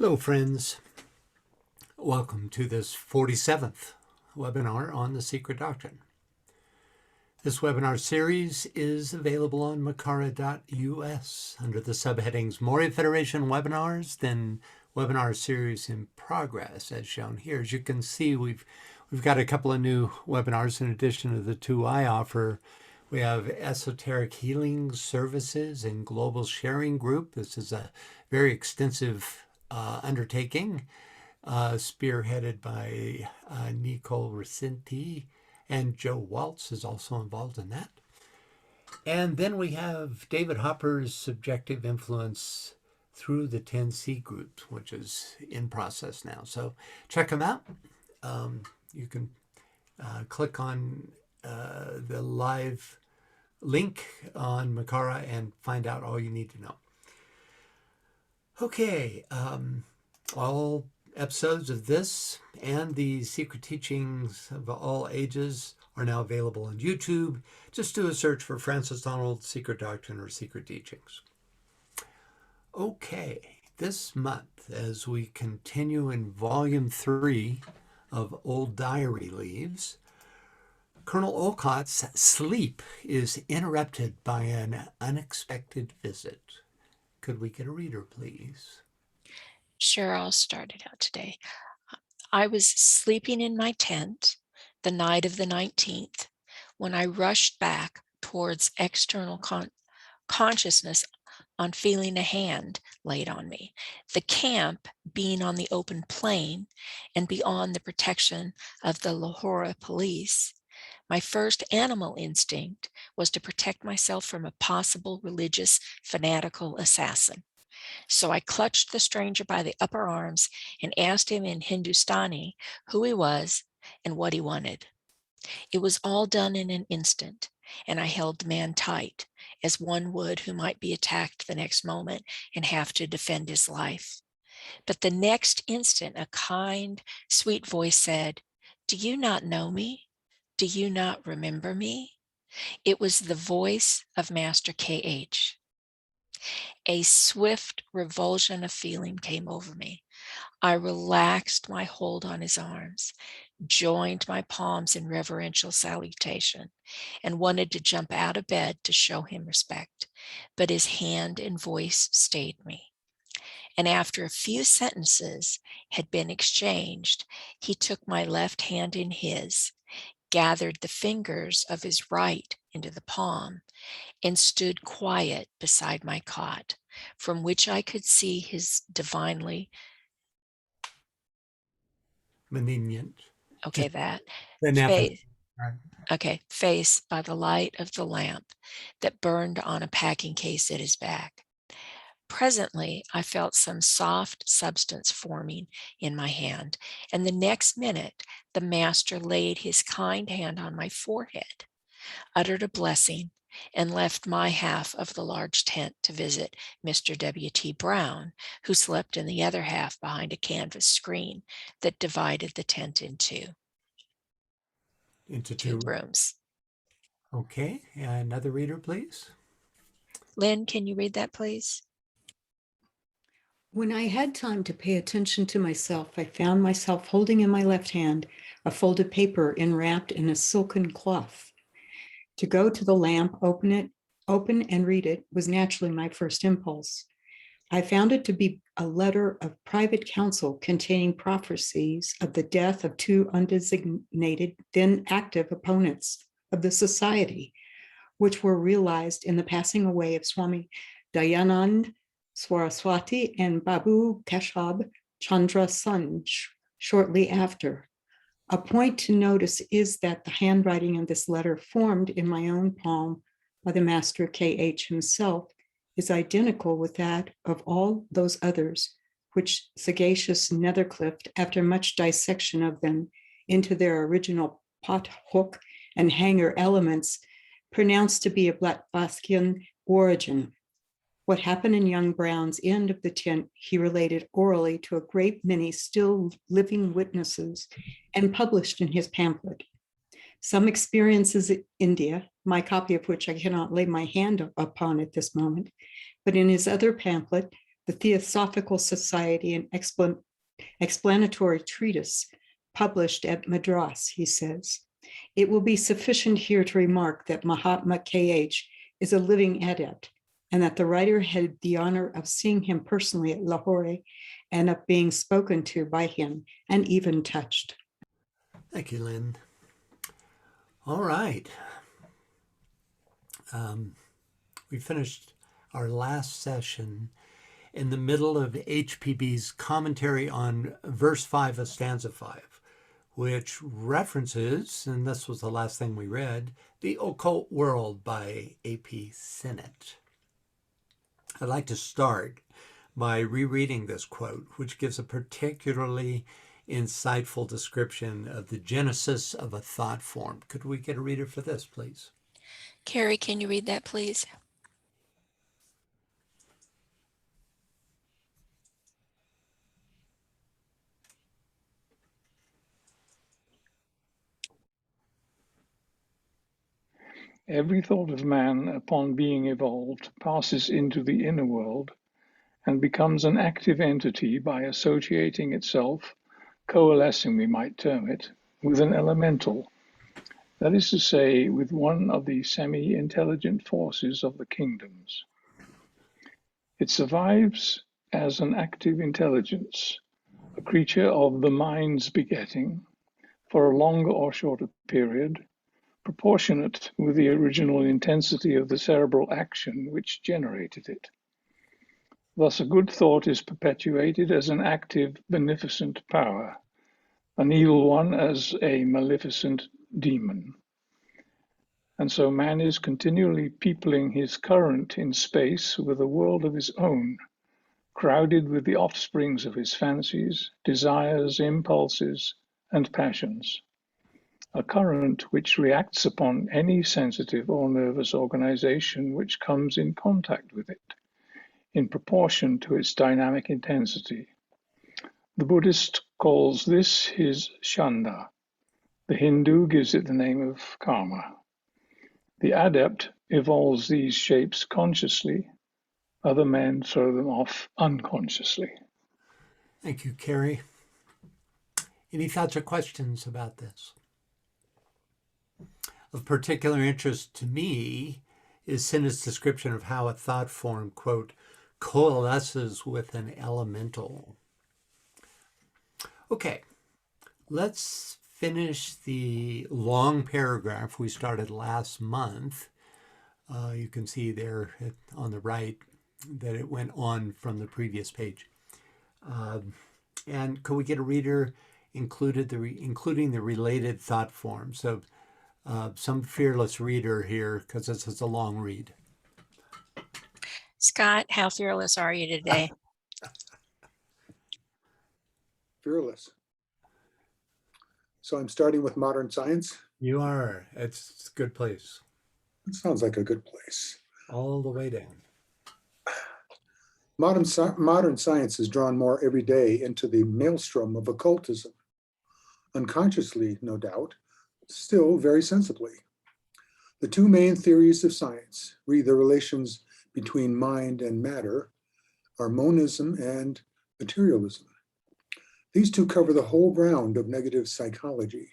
Hello, friends. Welcome to this 47th webinar on the Secret Doctrine. This webinar series is available on Makara.us under the subheadings Moria Federation Webinars, then Webinar Series in Progress, as shown here. As you can see, we've got a couple of new webinars in addition to the two I offer. We have Esoteric Healing Services and Global Sharing Group. This is a very extensive undertaking, spearheaded by Nicole Riccinti, and Joe Waltz is also involved in that. And then we have David Hopper's Subjective Influence through the 10C groups, which is in process now. So check them out. You can click on the live link on Makara and find out all you need to know. Okay, all episodes of this and the Secret Teachings of All Ages are now available on YouTube. Just do a search for Francis Donald, Secret Doctrine, or Secret Teachings. Okay, this month, as we continue in Volume 3 of Old Diary Leaves, Colonel Olcott's sleep is interrupted by an unexpected visit. Could we get a reader, please? Sure, I'll start it out today. I was sleeping in my tent the night of the 19th when I rushed back towards external consciousness on feeling a hand laid on me. The camp being on the open plain and beyond the protection of the Lahore police, my first animal instinct was to protect myself from a possible religious fanatical assassin. So I clutched the stranger by the upper arms and asked him in Hindustani who he was and what he wanted. It was all done in an instant, and I held the man tight, as one would who might be attacked the next moment and have to defend his life. But the next instant, a kind, sweet voice said, "Do you not know me? Do you not remember me?" It was the voice of Master K.H. A swift revulsion of feeling came over me. I relaxed my hold on his arms, joined my palms in reverential salutation, and wanted to jump out of bed to show him respect, but his hand and voice stayed me. And after a few sentences had been exchanged, he took my left hand in his, gathered the fingers of his right into the palm, and stood quiet beside my cot, from which I could see his divinely Benignant. face, face by the light of the lamp that burned on a packing case at his back. Presently, I felt some soft substance forming in my hand, and the next minute, the master laid his kind hand on my forehead, uttered a blessing, and left my half of the large tent to visit Mr. W.T. Brown, who slept in the other half behind a canvas screen that divided the tent into two rooms. Okay, another reader, please. Lynn, can you read that, please? When I had time to pay attention to myself, I found myself holding in my left hand a folded paper enwrapped in a silken cloth. To go to the lamp, open and read it was naturally my first impulse. I found it to be a letter of private counsel containing prophecies of the death of two undesignated, then active opponents of the society, which were realized in the passing away of Swami Dayanand Saraswati and Babu Keshab Chandra Sanj shortly after. A point to notice is that the handwriting of this letter, formed in my own palm by the Master K.H. himself, is identical with that of all those others, which sagacious Nethercliff, after much dissection of them into their original pot hook and hanger elements, pronounced to be of Blatvaskian origin. What happened in young Brown's end of the tent, he related orally to a great many still living witnesses and published in his pamphlet. Some experiences in India, my copy of which I cannot lay my hand upon at this moment, but in his other pamphlet, the Theosophical Society, an explanatory treatise published at Madras, he says. It will be sufficient here to remark that Mahatma K.H. is a living adept, and that the writer had the honor of seeing him personally at Lahore and of being spoken to by him and even touched. Thank you, Lynn. All right. We finished our last session in the middle of HPB's commentary on verse 5 of stanza 5, which references, and this was the last thing we read, The Occult World by A.P. Sinnett. I'd like to start by rereading this quote, which gives a particularly insightful description of the genesis of a thought form. Could we get a reader for this, please? Carrie, can you read that, please? Every thought of man, upon being evolved, passes into the inner world and becomes an active entity by associating itself, coalescing, we might term it, with an elemental, that is to say, with one of the semi-intelligent forces of the kingdoms. It survives as an active intelligence, a creature of the mind's begetting, for a longer or shorter period, proportionate with the original intensity of the cerebral action which generated it. Thus, a good thought is perpetuated as an active, beneficent power, an evil one as a maleficent demon. And so man is continually peopling his current in space with a world of his own, crowded with the offsprings of his fancies, desires, impulses, and passions. A current which reacts upon any sensitive or nervous organization which comes in contact with it, in proportion to its dynamic intensity. The Buddhist calls this his Chanda. The Hindu gives it the name of karma. The adept evolves these shapes consciously. Other men throw them off unconsciously. Thank you, Carrie. Any thoughts or questions about this? Of particular interest to me is Sinnett's description of how a thought form, quote, coalesces with an elemental. Okay, let's finish the long paragraph we started last month. You can see there on the right that it went on from the previous page. And could we get a reader including the related thought form? So some fearless reader here, because this is a long read. Scott, how fearless are you today? Fearless. So I'm starting with modern science. You are. It's a good place. It sounds like a good place. All the way down. Modern science is drawn more every day into the maelstrom of occultism. Unconsciously, no doubt, still very sensibly. The two main theories of science, read the relations between mind and matter, are monism and materialism. These two cover the whole ground of negative psychology,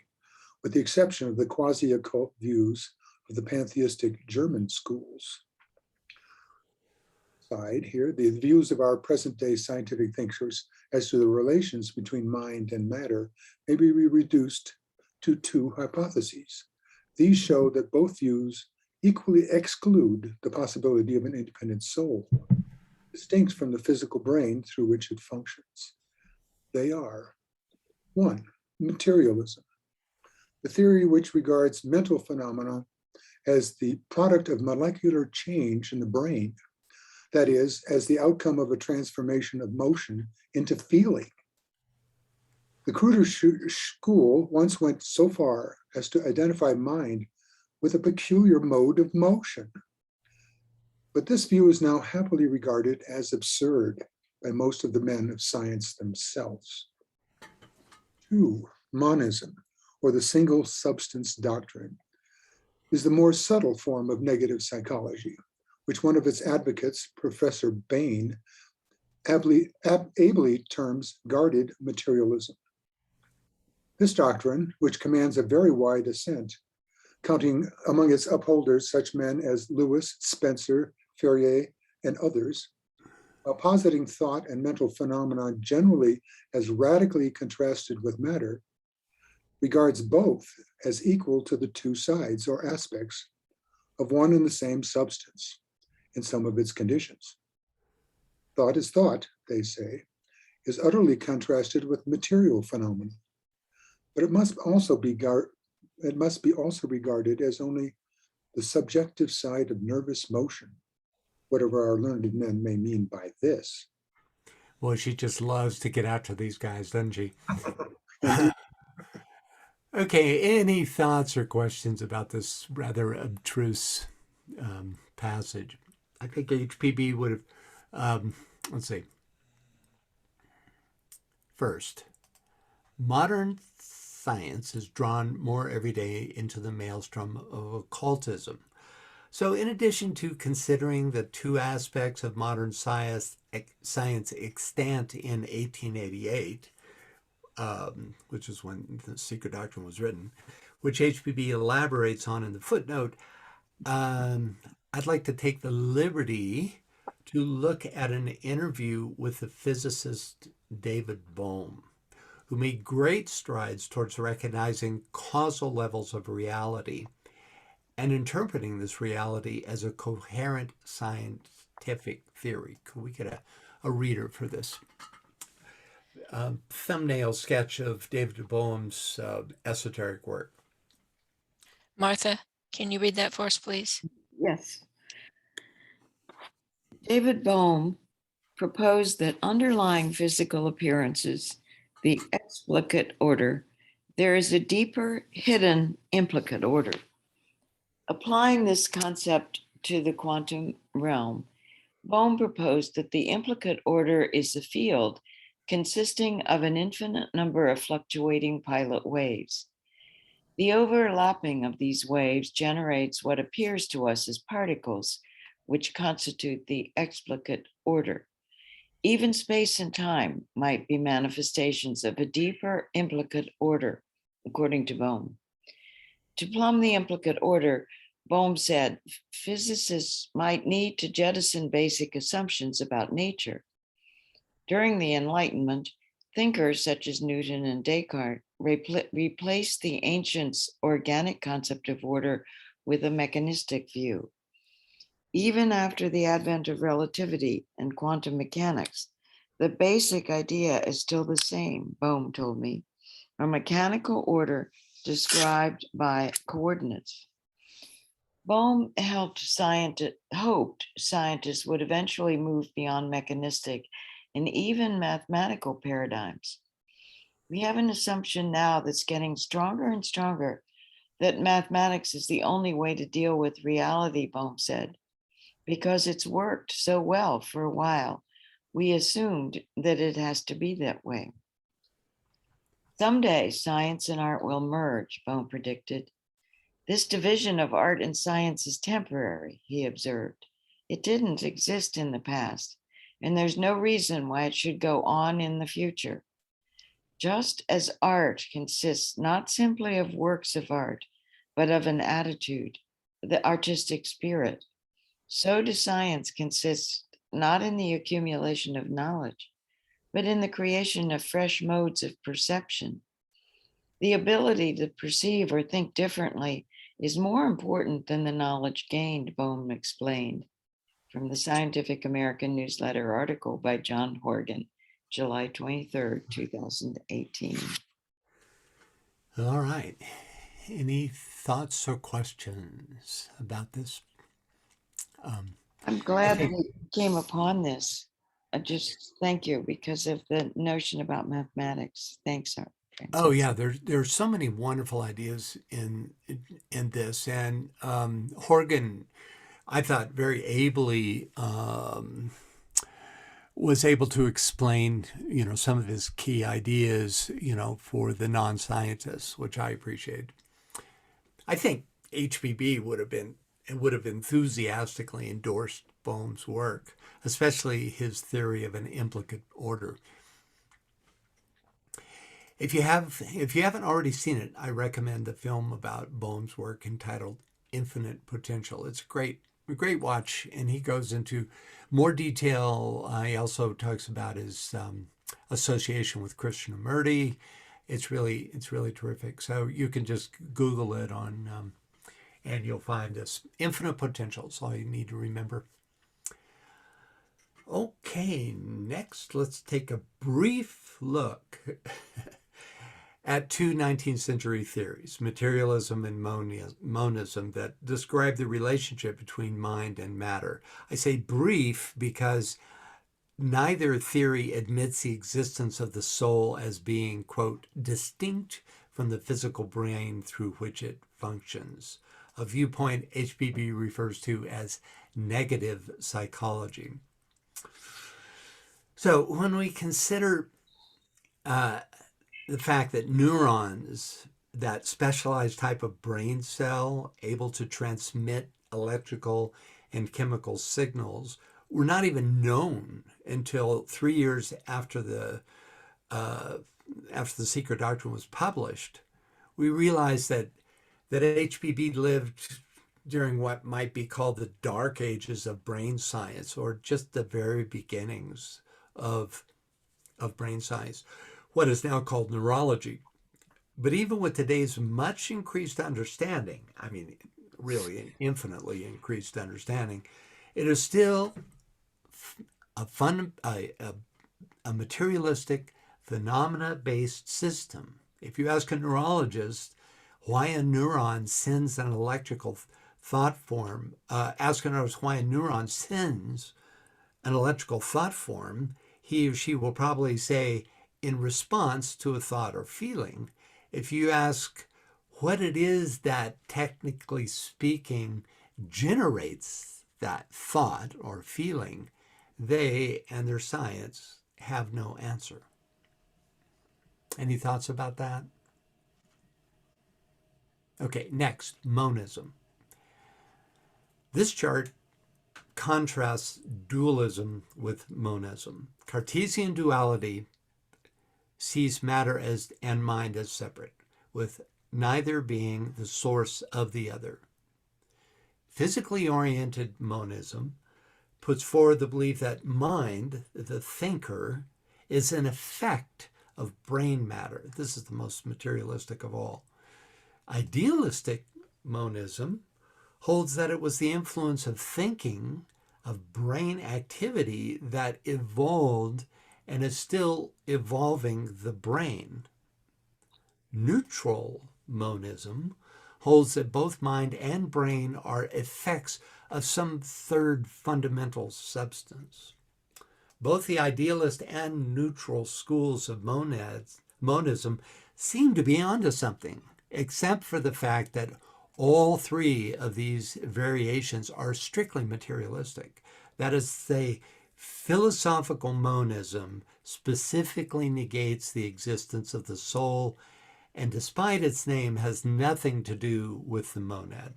with the exception of the quasi-occult views of the pantheistic German schools. Side here, the views of our present-day scientific thinkers as to the relations between mind and matter may be reduced to two hypotheses. These show that both views equally exclude the possibility of an independent soul, distinct from the physical brain through which it functions. They are: 1, materialism, the theory which regards mental phenomena as the product of molecular change in the brain, that is, as the outcome of a transformation of motion into feeling. The cruder school once went so far as to identify mind with a peculiar mode of motion. But this view is now happily regarded as absurd by most of the men of science themselves. 2, monism, or the single substance doctrine, is the more subtle form of negative psychology, which one of its advocates, Professor Bain, ably terms guarded materialism. This doctrine, which commands a very wide assent, counting among its upholders such men as Lewis, Spencer, Fourier, and others, while positing thought and mental phenomena generally as radically contrasted with matter, regards both as equal to the two sides or aspects of one and the same substance in some of its conditions. Thought is thought, they say, is utterly contrasted with material phenomena, but it must also be regarded as only the subjective side of nervous motion, whatever our learned men may mean by this. Well, she just loves to get out to these guys, doesn't she? Okay, any thoughts or questions about this rather abstruse passage? I think HPB would have, let's see. First, modern science is drawn more every day into the maelstrom of occultism. So in addition to considering the two aspects of modern science extant in 1888, which is when the Secret Doctrine was written, which HPB elaborates on in the footnote, I'd like to take the liberty to look at an interview with the physicist David Bohm, who made great strides towards recognizing causal levels of reality and interpreting this reality as a coherent scientific theory. Could we get a reader for this? Thumbnail sketch of David Bohm's esoteric work. Martha, can you read that for us, please? Yes. David Bohm proposed that underlying physical appearances, the explicate order, there is a deeper hidden implicate order. Applying this concept to the quantum realm, Bohm proposed that the implicate order is a field consisting of an infinite number of fluctuating pilot waves. The overlapping of these waves generates what appears to us as particles, which constitute the explicate order. Even space and time might be manifestations of a deeper implicate order, according to Bohm. To plumb the implicate order, Bohm said physicists might need to jettison basic assumptions about nature. During the Enlightenment, thinkers such as Newton and Descartes replaced the ancients' organic concept of order with a mechanistic view. Even after the advent of relativity and quantum mechanics, the basic idea is still the same, Bohm told me, a mechanical order described by coordinates. Bohm hoped scientists would eventually move beyond mechanistic and even mathematical paradigms. We have an assumption now that's getting stronger and stronger that mathematics is the only way to deal with reality, Bohm said, because it's worked so well for a while. We assumed that it has to be that way. Someday, science and art will merge, Bohm predicted. This division of art and science is temporary, he observed. It didn't exist in the past, and there's no reason why it should go on in the future. Just as art consists not simply of works of art, but of an attitude, the artistic spirit, so does science consist not in the accumulation of knowledge, but in the creation of fresh modes of perception. The ability to perceive or think differently is more important than the knowledge gained, Bohm explained, from the Scientific American Newsletter article by John Horgan, July 23rd, 2018. All right. Any thoughts or questions about this? I'm glad that we came upon this. I just thank you because of the notion about mathematics. Thanks, Francis. Oh yeah, there's so many wonderful ideas in this, and Horgan, I thought very ably was able to explain, some of his key ideas, for the non-scientists, which I appreciate. I think HBB would have enthusiastically endorsed Bohm's work, especially his theory of an implicate order. If you haven't already seen it, I recommend the film about Bohm's work entitled Infinite Potential. It's a great watch, and he goes into more detail. He also talks about his association with Krishnamurti. It's really terrific. So you can just Google it on, and you'll find this infinite potential. That's all you need to remember. Okay, next let's take a brief look at two 19th century theories, materialism and monism, that describe the relationship between mind and matter. I say brief because neither theory admits the existence of the soul as being, quote, distinct from the physical brain through which it functions, a viewpoint HBB refers to as negative psychology. So when we consider the fact that neurons, that specialized type of brain cell able to transmit electrical and chemical signals, were not even known until 3 years after the Secret Doctrine was published, we realized that HBB lived during what might be called the dark ages of brain science, or just the very beginnings of brain science, what is now called neurology. But even with today's much increased understanding, I mean, really infinitely increased understanding, it is still a materialistic, phenomena-based system. If you ask a neurologist why a neuron sends an electrical thought form, ask a neurologist why a neuron sends an electrical thought form, he or she will probably say, in response to a thought or feeling. If you ask what it is that, technically speaking, generates that thought or feeling, they and their science have no answer. Any thoughts about that? Okay, next, monism. This chart contrasts dualism with monism. Cartesian duality sees matter and mind as separate, with neither being the source of the other. Physically oriented monism puts forward the belief that mind, the thinker, is an effect of brain matter. This is the most materialistic of all. Idealistic monism holds that it was the influence of thinking, of brain activity, that evolved and is still evolving the brain. Neutral monism holds that both mind and brain are effects of some third fundamental substance. Both the idealist and neutral schools of monism seem to be onto something, except for the fact that all three of these variations are strictly materialistic. That is to say, philosophical monism specifically negates the existence of the soul, and despite its name, has nothing to do with the monad.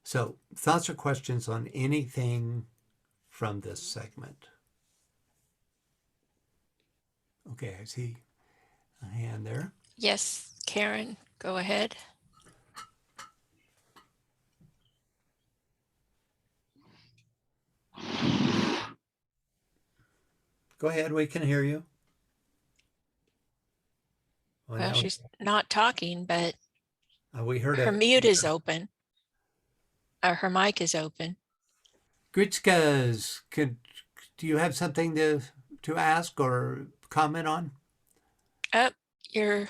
So, thoughts or questions on anything from this segment? Okay, I see a hand there. Yes, Karen, go ahead. Go ahead, we can hear you. Well, now she's not talking, but we heard her mute is open. Her mic is open. Gritskas, do you have something to ask or comment on? Oh, your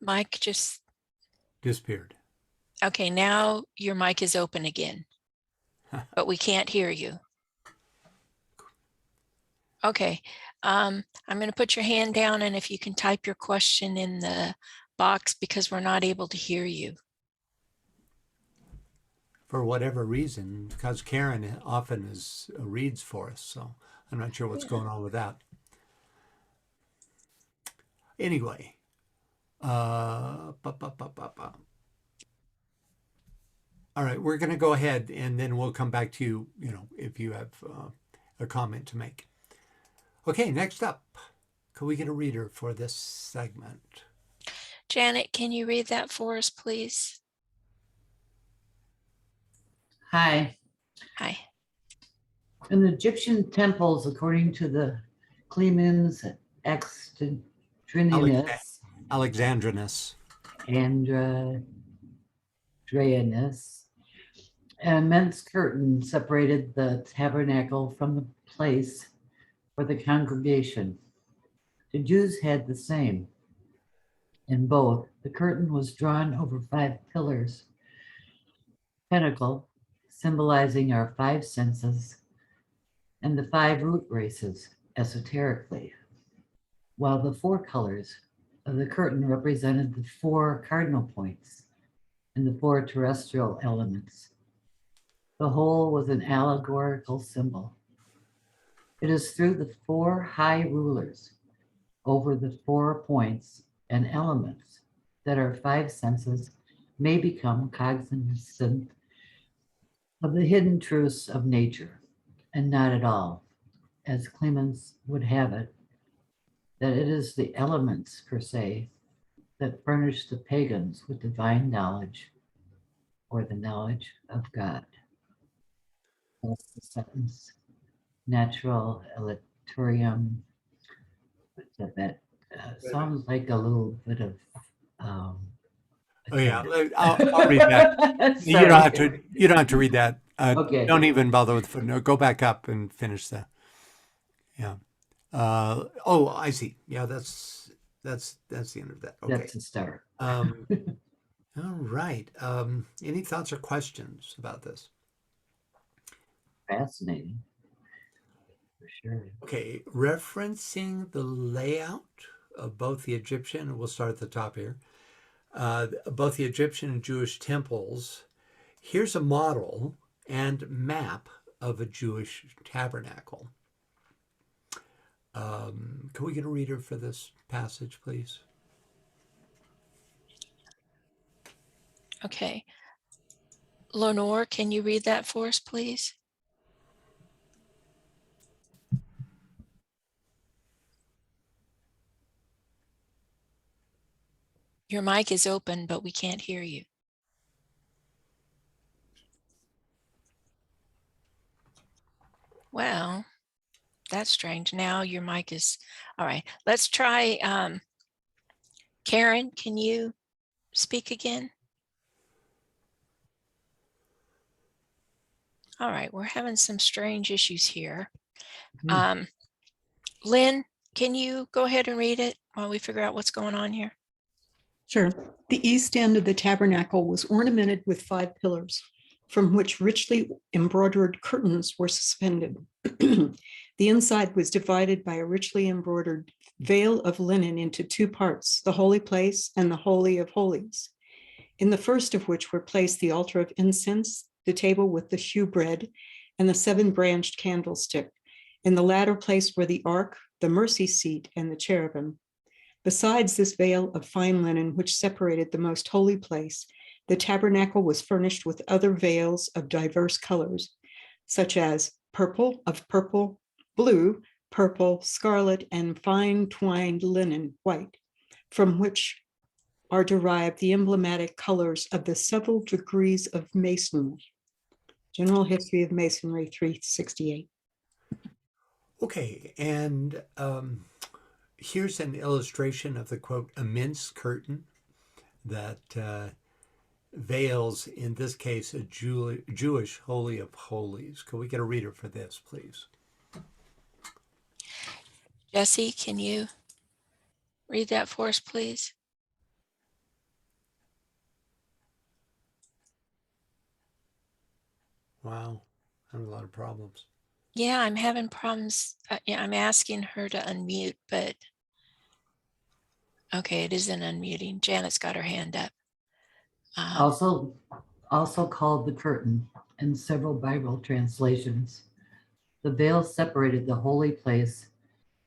mic just disappeared. Okay, now your mic is open again, but we can't hear you. Okay, I'm going to put your hand down, and if you can type your question in the box, because we're not able to hear you. For whatever reason, because Karen often reads for us, so I'm not sure what's going on with that. Anyway, All right, we're going to go ahead and then we'll come back to you, if you have a comment to make. Okay, next up, could we get a reader for this segment? Janet, can you read that for us, please? Hi. Hi. In the Egyptian temples, according to the Clemens Extrinus Alexandrinus. Andreanus, an immense curtain separated the tabernacle from the place for the congregation. The Jews had the same. In both, the curtain was drawn over 5 pillars. Pentacle, symbolizing our 5 senses, and the 5 root races, esoterically, while the 4 colors of the curtain represented the 4 cardinal points and the 4 terrestrial elements. The whole was an allegorical symbol. It is through the 4 high rulers over the 4 points and elements that our 5 senses may become cognizant of the hidden truths of nature, and not at all, as Clemens would have it, that it is the elements per se that furnish the pagans with divine knowledge or the knowledge of God. That's the sentence. Natural elatorium. That sounds like a little bit of. Oh yeah, I'll read that. You don't have to. You don't have to read that. Okay. Don't even bother with the footnote. Go back up and finish the. Yeah. Oh, I see. Yeah, that's the end of that. Okay. That's the start. All right. Any thoughts or questions about this? Fascinating. For sure. Okay, referencing the layout of both the Egyptian, we'll start at the top here, both the Egyptian and Jewish temples. Here's a model and map of a Jewish tabernacle. Can we get a reader for this passage, please? Okay. Lenore, can you read that for us, please? Your mic is open, but we can't hear you. Well, that's strange. Now your mic is, all right. Let's try, Karen, can you speak again? All right, we're having some strange issues here. Lynn, can you go ahead and read it while we figure out what's going on here? Sure. The east end of the tabernacle was ornamented with 5 pillars, from which richly embroidered curtains were suspended. The inside was divided by a richly embroidered veil of linen into 2 parts, the holy place and the holy of holies, in the first of which were placed the altar of incense, the table with the shewbread, and the 7-branched candlestick. In the latter place were the ark, the mercy seat, and the cherubim. Besides this veil of fine linen, which separated the most holy place, the tabernacle was furnished with other veils of diverse colors, such as purple, blue, purple, scarlet, and fine twined linen, white, from which are derived the emblematic colors of the several degrees of masonry. General History of Masonry, 368. Okay, and here's an illustration of the, quote, immense curtain that veils, in this case, a Jewish Holy of Holies. Can we get a reader for this, please? Jesse, can you read that for us, please? Wow, having a lot of problems. Yeah, I'm having problems. Yeah, I'm asking her to unmute, but okay, it isn't unmuting. Janet's got her hand up. Also called the curtain in several Bible translations. The veil separated the holy place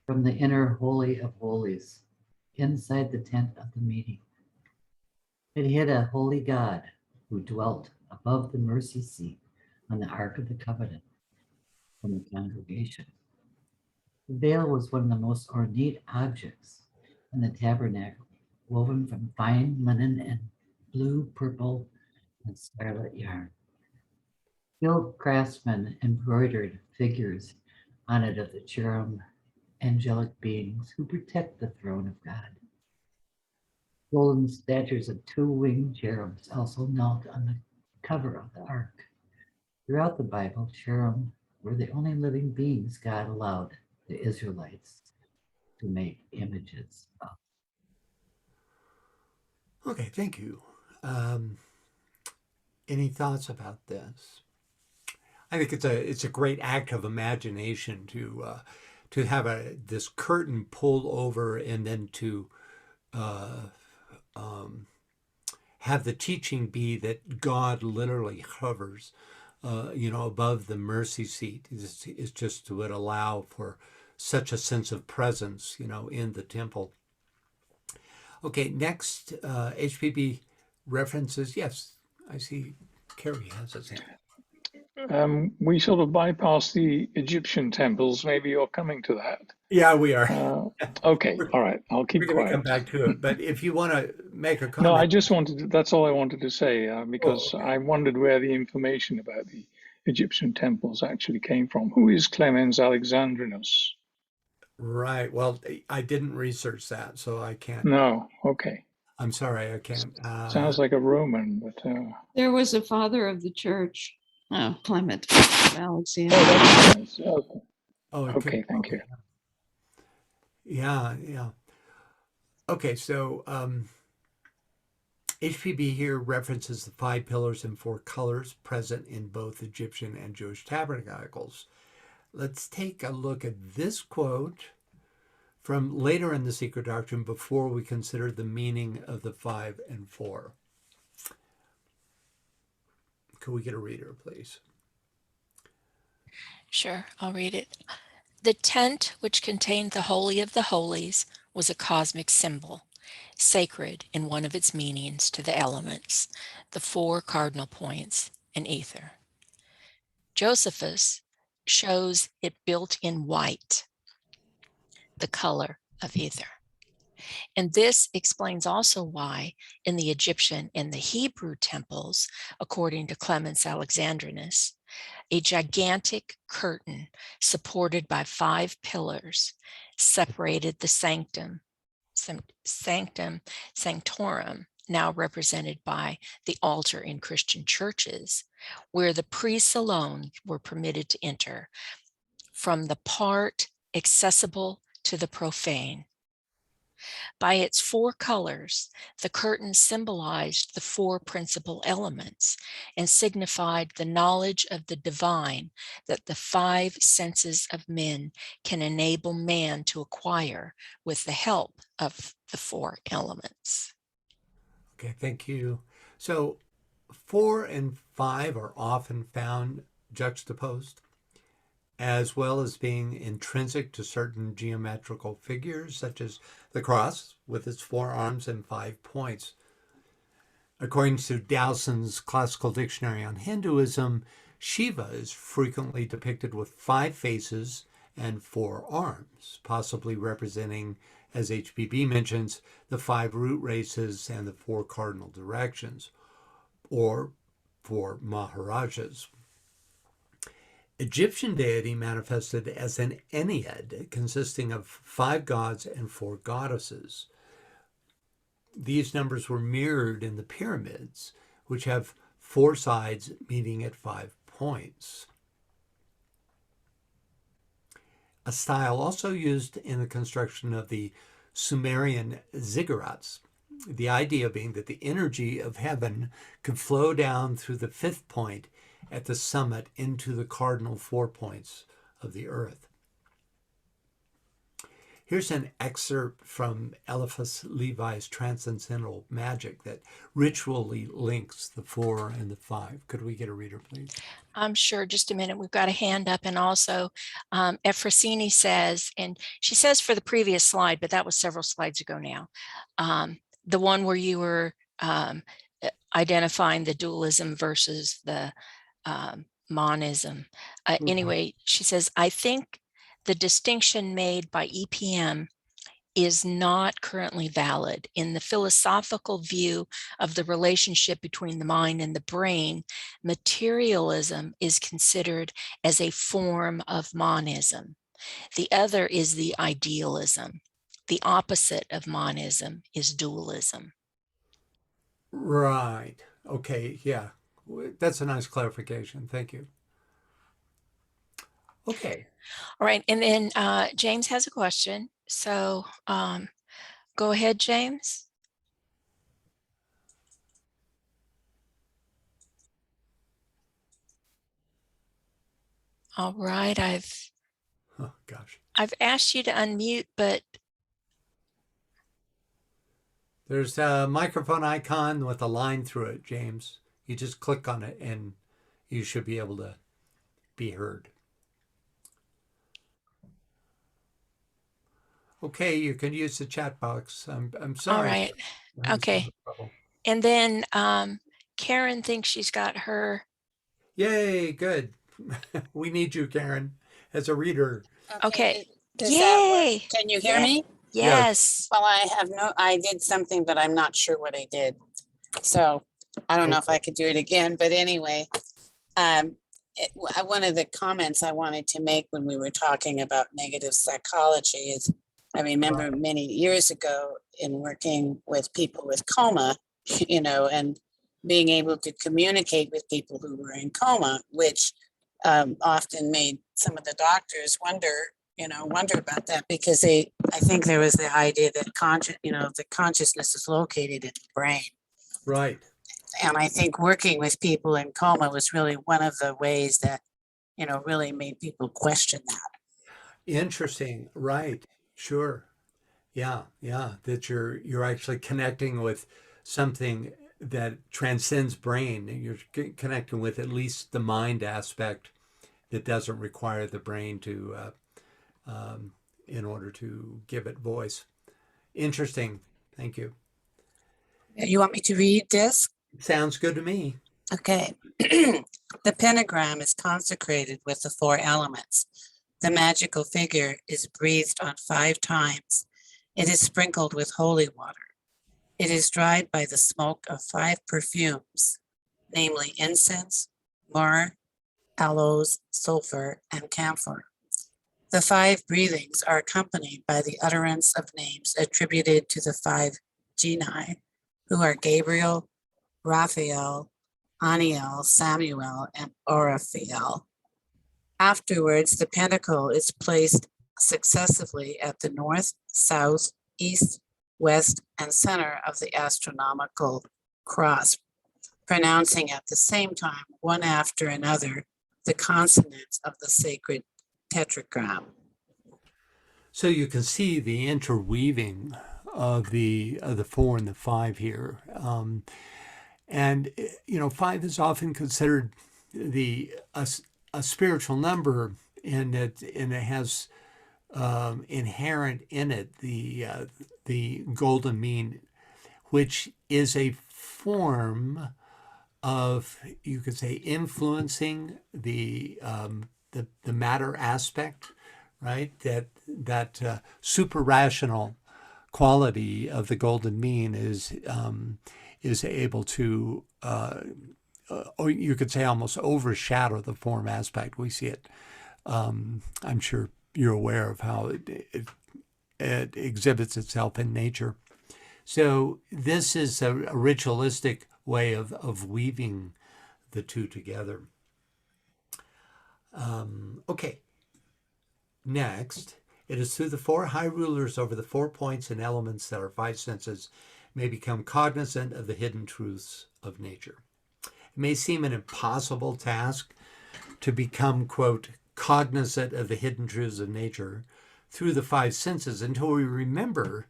from the inner holy of holies, inside the tent of the meeting. It hid a holy God who dwelt above the mercy seat on the Ark of the Covenant from the congregation. The veil was one of the most ornate objects in the tabernacle, woven from fine linen and blue, purple, and scarlet yarn. Skilled craftsmen embroidered figures on it of the cherub angelic beings who protect the throne of God. Golden statues of two winged cherubs also knelt on the cover of the ark. Throughout the Bible, cherub were the only living beings God allowed the Israelites to make images of. Okay, thank you. Any thoughts about this? I think it's a great act of imagination to have this curtain pulled over and then to have the teaching be that God literally hovers, above the mercy seat. It's just would allow for such a sense of presence, in the temple. Okay, next, HPB references. Yes, I see Carrie has his hand. We sort of bypassed the Egyptian temples. Maybe you're coming to that. Yeah, we are. Okay, all right. I'll keep We're going to quiet. come back to it. But if you want to make a comment. No, I just wanted to, that's all I wanted to say, because okay. I wondered where the information about the Egyptian temples actually came from. Who is Clemens Alexandrinus? Right. Well, I didn't research that, so I can't. No, okay. I'm sorry, I can't. Sounds like a Roman, but... There was a father of the church, Clement Alexander. Oh, that's nice. Okay. Okay, thank you. Yeah. Okay, so HPB here references the 5 pillars and 4 colors present in both Egyptian and Jewish tabernacles. Let's take a look at this quote from later in the Secret Doctrine before we consider the meaning of the 5 and 4. Could we get a reader, please? Sure, I'll read it. The tent, which contained the Holy of the Holies, was a cosmic symbol, sacred in one of its meanings to the elements, the 4 cardinal points, and ether. Josephus shows it built in white, the color of ether. And this explains also why in the Egyptian and the Hebrew temples, according to Clemens Alexandrinus, a gigantic curtain supported by 5 pillars separated the sanctum sanctorum, now represented by the altar in Christian churches, where the priests alone were permitted to enter, from the part accessible to the profane. By its 4 colors, the curtain symbolized the 4 principal elements and signified the knowledge of the divine that the 5 senses of men can enable man to acquire with the help of the 4 elements. Okay, thank you. So 4 and 5 are often found juxtaposed, as well as being intrinsic to certain geometrical figures, such as the cross with its 4 arms and 5 points. According to Dowson's Classical Dictionary on Hinduism, Shiva is frequently depicted with 5 faces and 4 arms, possibly representing, as HPB mentions, the 5 root races and the 4 cardinal directions, or 4 Maharajahs. Egyptian deity manifested as an Ennead consisting of 5 gods and 4 goddesses. These numbers were mirrored in the pyramids, which have 4 sides meeting at 5 points. A style also used in the construction of the Sumerian ziggurats, the idea being that the energy of heaven could flow down through the 5th point at the summit into the cardinal 4 points of the earth. Here's an excerpt from Eliphas Levi's Transcendental Magic that ritually links the 4 and the 5. Could we get a reader, please? I'm sure, just a minute. We've got a hand up, and also Efrosini says, and she says for the previous slide, but that was several slides ago now, the one where you were identifying the dualism versus the monism. Anyway, she says, I think the distinction made by EPM is not currently valid. In the philosophical view of the relationship between the mind and the brain, materialism is considered as a form of monism. The other is the idealism. The opposite of monism is dualism. Right. Okay. Yeah. That's a nice clarification. Thank you. Okay. All right. And then James has a question. So go ahead, James. All right. Oh, gosh. I've asked you to unmute, but There's a microphone icon with a line through it, James. You just click on it and you should be able to be heard. Okay, you can use the chat box. I'm sorry. all right. Okay. And then Karen thinks she's got her. Yay, good. We need you, Karen, as a reader. Okay. Does that work? Yay. Can you hear me? Yes. Well, I did something, but I'm not sure what I did. So I don't know if I could do it again, but anyway, one of the comments I wanted to make when we were talking about negative psychology is I remember many years ago in working with people with coma, and being able to communicate with people who were in coma, which often made some of the doctors wonder about that, because I think there was the idea that the consciousness is located in the brain. Right. And I think working with people in coma was really one of the ways that, really made people question that. Interesting. Right. Sure. Yeah. That you're actually connecting with something that transcends brain. You're connecting with at least the mind aspect that doesn't require the brain to in order to give it voice. Interesting. Thank you. You want me to read this? Sounds good to me. Okay. The pentagram is consecrated with the 4 elements. The magical figure is breathed on 5 times. It is sprinkled with holy water. It is dried by the smoke of 5 perfumes, namely incense, myrrh, aloes, sulfur, and camphor. The 5 breathings are accompanied by the utterance of names attributed to the 5 genii, who are Gabriel, Raphael, Aniel, Samuel, and Oraphael. Afterwards, the pentacle is placed successively at the north, south, east, west, and center of the astronomical cross, pronouncing at the same time, one after another, the consonants of the sacred tetragram. So you can see the interweaving of the 4 and the 5 here. And 5 is often considered a spiritual number, and it has inherent in it the golden mean, which is a form of, you could say, influencing the matter aspect, right? That super rational quality of the golden mean is able to, or you could say, almost overshadow the form aspect. We see it. I'm sure you're aware of how it exhibits itself in nature. So this is a ritualistic way of weaving the two together. Okay. Next, it is through the 4 high rulers over the 4 points and elements that our 5 senses may become cognizant of the hidden truths of nature. It may seem an impossible task to become, quote, cognizant of the hidden truths of nature through the 5 senses until we remember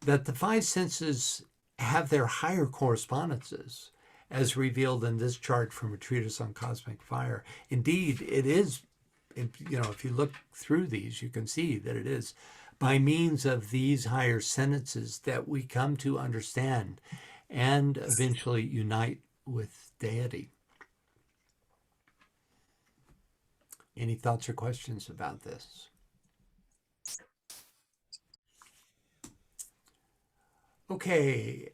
that the 5 senses have their higher correspondences, as revealed in this chart from a treatise on cosmic fire. Indeed, it is, if you look through these, you can see that it is by means of these higher sentences that we come to understand and eventually unite with deity. Any thoughts or questions about this? Okay,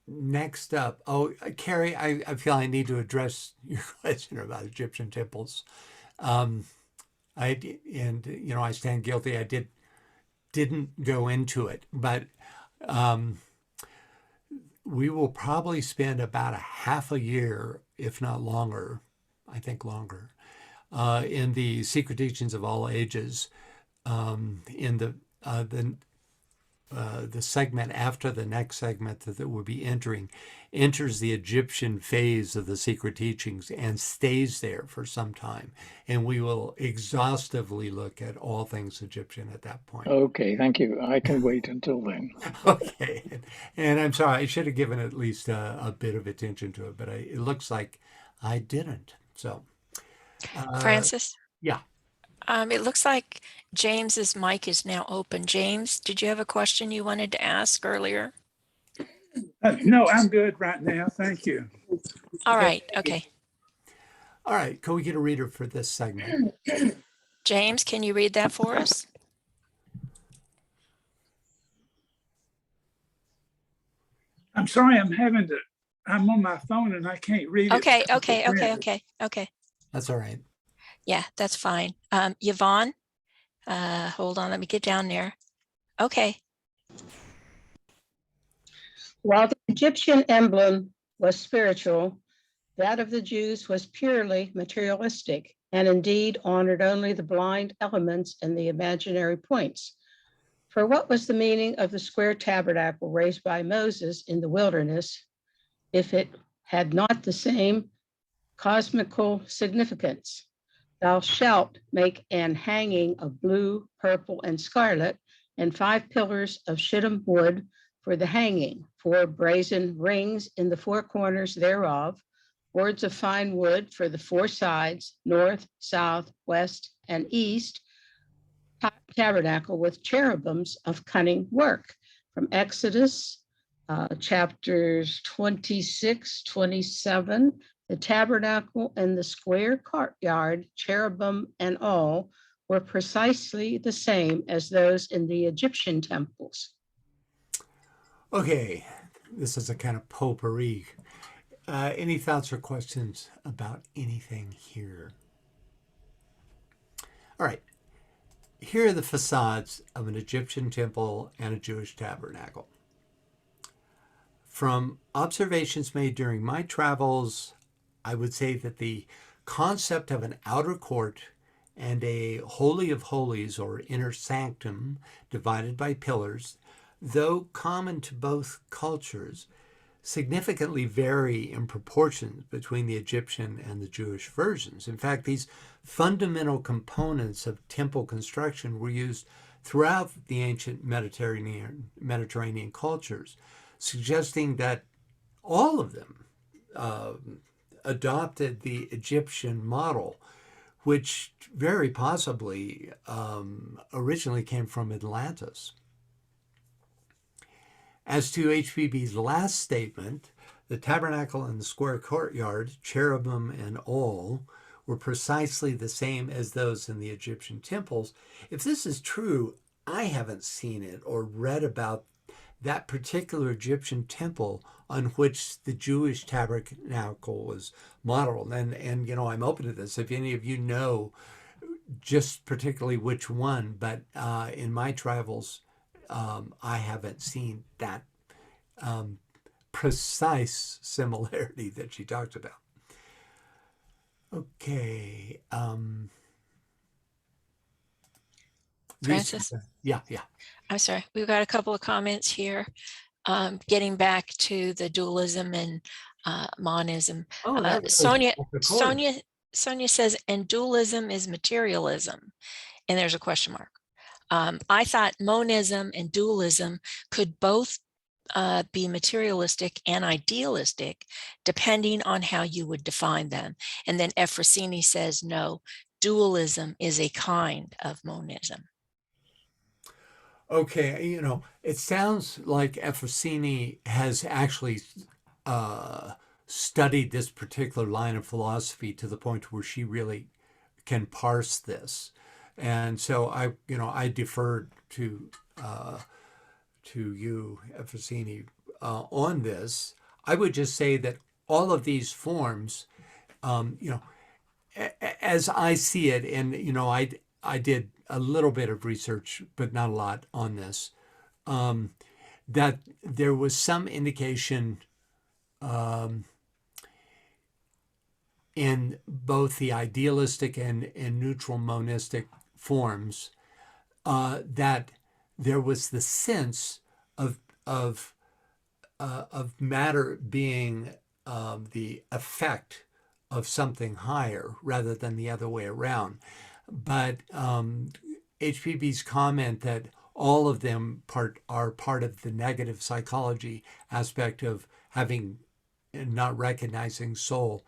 next up. Oh, Carrie, I feel I need to address your question about Egyptian temples. I stand guilty. I didn't go into it, but we will probably spend about a half a year, if not longer, I think longer, in the Secret Teachings of All Ages, in the segment after the next segment that we'll be enters the Egyptian phase of the Secret Teachings and stays there for some time. And we will exhaustively look at all things Egyptian at that point. Okay, thank you. I can wait until then. Okay. And I'm sorry, I should have given at least a bit of attention to it, but it looks like I didn't. So, Francis? Yeah. It looks like James's mic is now open. James, did you have a question you wanted to ask earlier? No, I'm good right now. Thank you. All right. Okay. All right. Can we get a reader for this segment? James, can you read that for us? I'm sorry, I'm on my phone and I can't read it. Okay. That's all right. Yeah, that's fine. Yvonne, hold on, let me get down there. Okay. While the Egyptian emblem was spiritual, that of the Jews was purely materialistic, and indeed honored only the blind elements and the imaginary points. For what was the meaning of the square tabernacle raised by Moses in the wilderness if it had not the same cosmical significance? Thou shalt make an hanging of blue, purple, and scarlet, and 5 pillars of shittim wood for the hanging, 4 brazen rings in the 4 corners thereof, boards of fine wood for the 4 sides, north, south, west, and east, tabernacle with cherubims of cunning work. From Exodus chapters 26, 27, the tabernacle and the square courtyard, cherubim and all, were precisely the same as those in the Egyptian temples. Okay, this is a kind of potpourri. Any thoughts or questions about anything here? All right, here are the facades of an Egyptian temple and a Jewish tabernacle. From observations made during my travels, I would say that the concept of an outer court and a holy of holies or inner sanctum divided by pillars, though common to both cultures, significantly vary in proportions between the Egyptian and the Jewish versions. In fact, these fundamental components of temple construction were used throughout the ancient Mediterranean cultures, suggesting that all of them adopted the Egyptian model, which very possibly originally came from Atlantis. As to HBB's last statement, the tabernacle and the square courtyard, cherubim and all, were precisely the same as those in the Egyptian temples. If this is true, I haven't seen it or read about that particular Egyptian temple on which the Jewish tabernacle was modeled. And I'm open to this. If any of you know just particularly which one, but in my travels, I haven't seen that precise similarity that she talked about. Okay. Francis? Yeah. I'm sorry. We've got a couple of comments here. Getting back to the dualism and monism. Sonia says, and dualism is materialism. And there's a question mark. I thought monism and dualism could both be materialistic and idealistic, depending on how you would define them. And then Efrosini says, no, dualism is a kind of monism. Okay, it sounds like Efrosini has actually studied this particular line of philosophy to the point where she really can parse this. And so I deferred to you, Efrosini, on this. I would just say that all of these forms, as I see it, and I did a little bit of research, but not a lot on this, that there was some indication in both the idealistic and neutral monistic forms that there was the sense of matter being the effect of something higher rather than the other way around. But HPB's comment that all of them are part of the negative psychology aspect of having and not recognizing soul,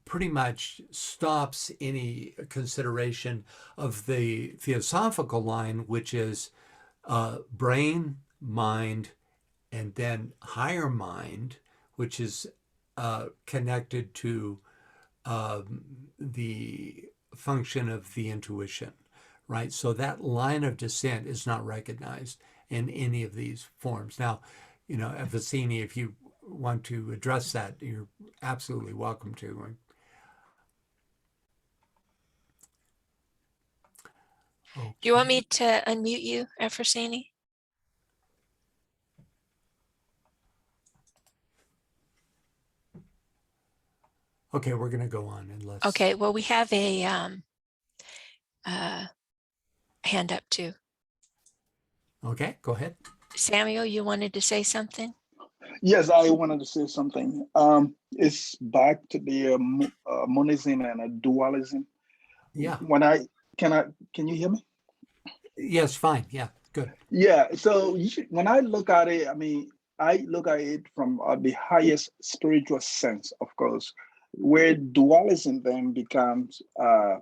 pretty much stops any consideration of the theosophical line, which is brain, mind, and then higher mind, which is connected to the function of the intuition, right? So that line of descent is not recognized in any of these forms. Now, Efrosini, if you want to address that, you're absolutely welcome to. Do you want me to unmute you, Efrosini? Okay, we're going to go on and let's. Okay, well, we have a hand up too. Okay, go ahead. Samuel, you wanted to say something? Yes, I wanted to say something. It's back to the monism and dualism. Yeah. Can you hear me? Yes, fine. Yeah, good. Yeah. So when I look at it, I look at it from the highest spiritual sense, of course, where dualism then becomes, I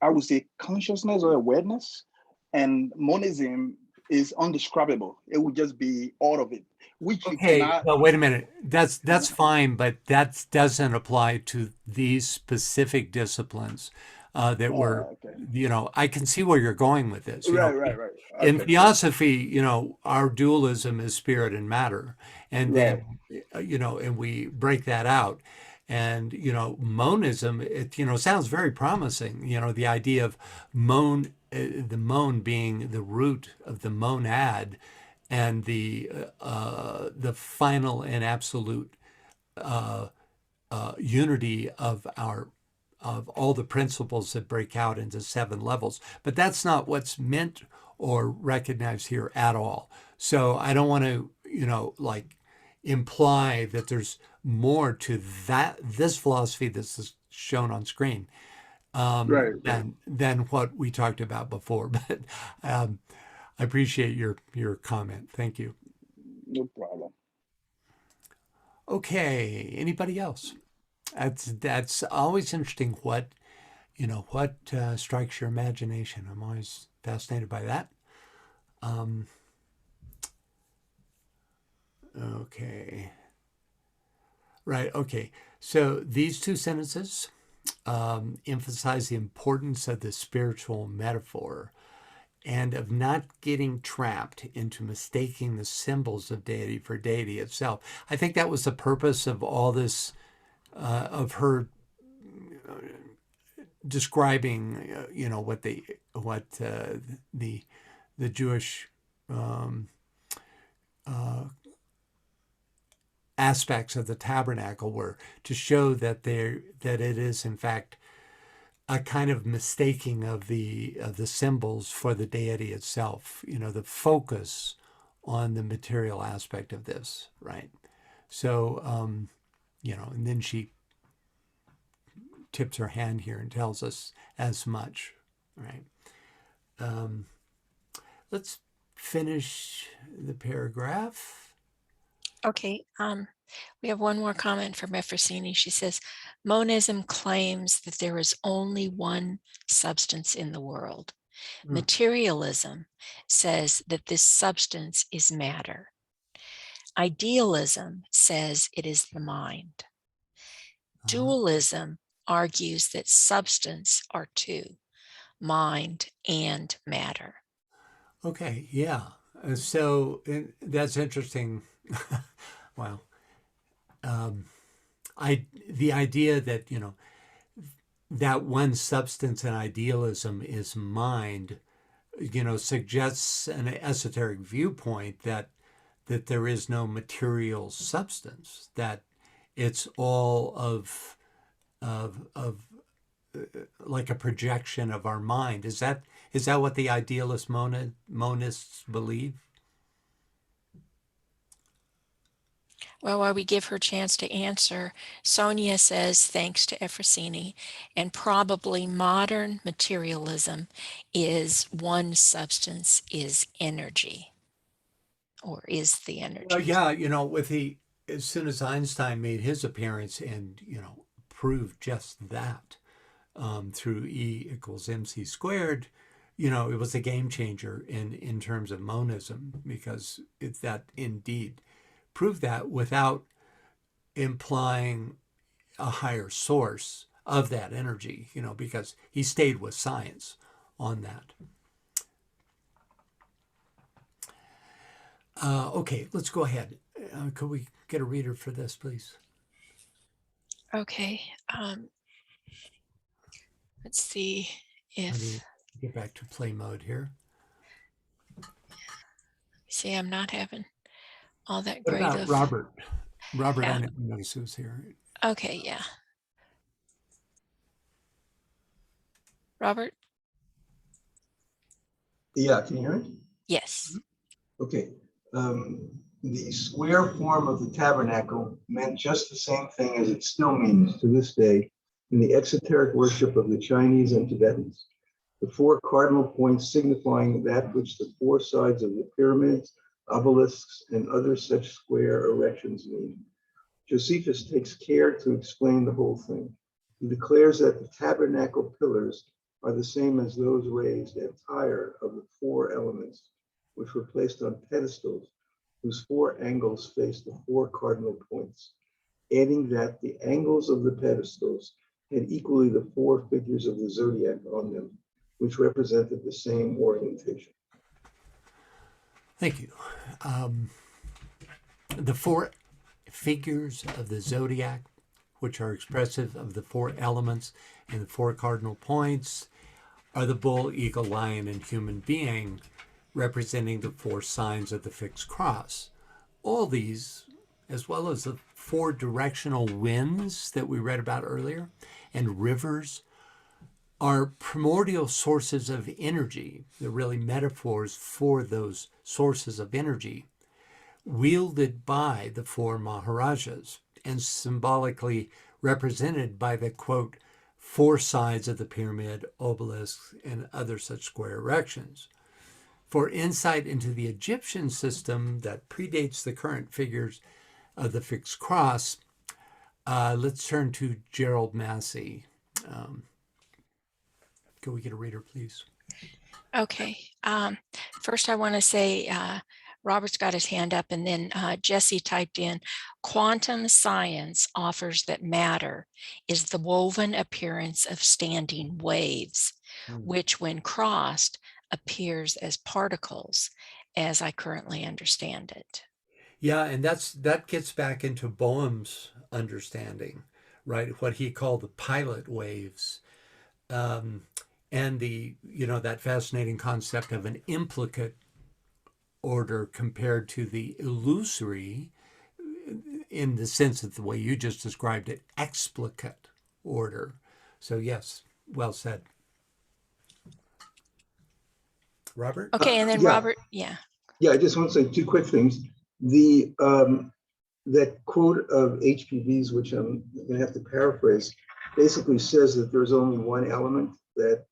would say, consciousness or awareness, and monism is undescribable. It would just be all of it, which you cannot. Well, wait a minute. That's fine, but that doesn't apply to these specific disciplines that were, Okay. I can see where you're going with this. Right. Okay. In theosophy, our dualism is spirit and matter, and then, and we break that out. And, monism, it, sounds very promising. The idea of the mon being the root of the monad, and the final and absolute unity of all the principles that break out into 7 levels. But that's not what's meant or recognized here at all. So I don't want to, imply that there's more to this philosophy that's shown on screen than what we talked about before. But I appreciate your comment. Thank you. No problem. Okay. Anybody else? That's always interesting. What strikes your imagination? I'm always fascinated by that. Okay. Right. Okay. So these 2 sentences emphasize the importance of the spiritual metaphor and of not getting trapped into mistaking the symbols of deity for deity itself. I think that was the purpose of all this, of her describing, what the Jewish aspects of the tabernacle were, to show that it is in fact a kind of mistaking of the symbols for the deity itself. The focus on the material aspect of this, right? So, and then she tips her hand here and tells us as much, right? Let's finish the paragraph. Okay. We have one more comment from Efrosini. She says, monism claims that there is only one substance in the world. Materialism says that this substance is matter. Idealism says it is the mind. Dualism argues that substance are two, mind and matter. Okay, yeah. So that's interesting. Wow. The idea that, that one substance in idealism is mind, suggests an esoteric viewpoint that there is no material substance, that it's all of like a projection of our mind. Is that what the idealist monists believe? Well, while we give her a chance to answer, Sonia says, thanks to Efrosini, and probably modern materialism is one substance is energy, or is the energy. Well, yeah, as soon as Einstein made his appearance and, proved just that through E = mc squared, it was a game changer in terms of monism, because that indeed proved that without implying a higher source of that energy, because he stayed with science on that. Okay, let's go ahead. Could we get a reader for this, please? Okay. Let's see Let me if, get back to play mode here. see, I'm not having all that What great about of Robert? Robert, Yeah. I didn't notice who's here. Okay, yeah. Robert? Yeah, can you hear me? Yes. Okay. The square form of the tabernacle meant just the same thing as it still means to this day in the exoteric worship of the Chinese and Tibetans. The four cardinal points signifying that which the four sides of the pyramids, obelisks, and other such square erections mean. Josephus takes care to explain the whole thing. He declares that the tabernacle pillars are the same as those raised entire of the four elements, which were placed on pedestals whose four angles face the four cardinal points, adding that the angles of the pedestals had equally the four figures of the zodiac on them, which represented the same orientation. Thank you. The four figures of the zodiac, which are expressive of the four elements and the four cardinal points, are the bull, eagle, lion, and human being, representing the four signs of the fixed cross. All these, as well as the four directional winds that we read about earlier, and rivers, are primordial sources of energy. They're really metaphors for those sources of energy, wielded by the four Maharajahs and symbolically represented by the, quote, four sides of the pyramid, obelisks, and other such square erections. For insight into the Egyptian system that predates the current figures of the fixed cross, let's turn to Gerald Massey. Can we get a reader, please? Okay. First, I want to say Robert's got his hand up, and then Jesse typed in, quantum science offers that matter is the woven appearance of standing waves, which when crossed appears as particles, as I currently understand it. Yeah, and that gets back into Boehm's understanding, right? What he called the pilot waves. And that fascinating concept of an implicate order compared to the illusory, in the sense of the way you just described it, explicate order. So yes, well said. Robert? Okay, and then yeah. Robert, yeah. Yeah, I just want to say two quick things. The that quote of HPV's, which I'm going to have to paraphrase, basically says that there's only one element, that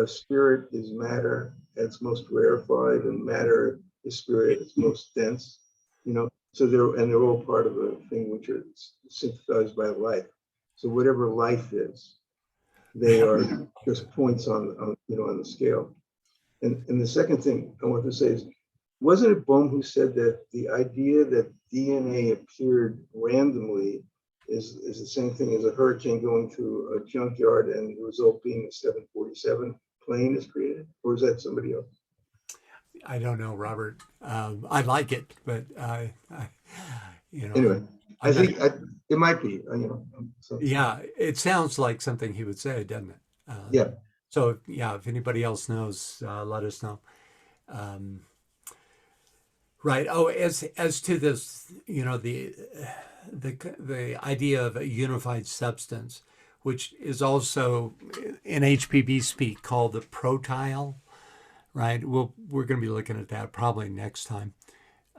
spirit is matter at its most rarefied, and matter is spirit at its most dense. So they're all part of a thing which are synthesized by life. So whatever life is, they are just points on the scale. And the second thing I want to say is, wasn't it Bohm who said that the idea that DNA appeared randomly is the same thing as a hurricane going through a junkyard and the result being a 747 plane is created? Or is that somebody else? I don't know, Robert. I like it, but Anyway, I think it might be. So. Yeah, it sounds like something he would say, doesn't it? Yeah. So yeah, if anybody else knows, let us know. Right. Oh, as to this, the idea of a unified substance, which is also in HPB speak called the protyle. Right. We're going to be looking at that probably next time.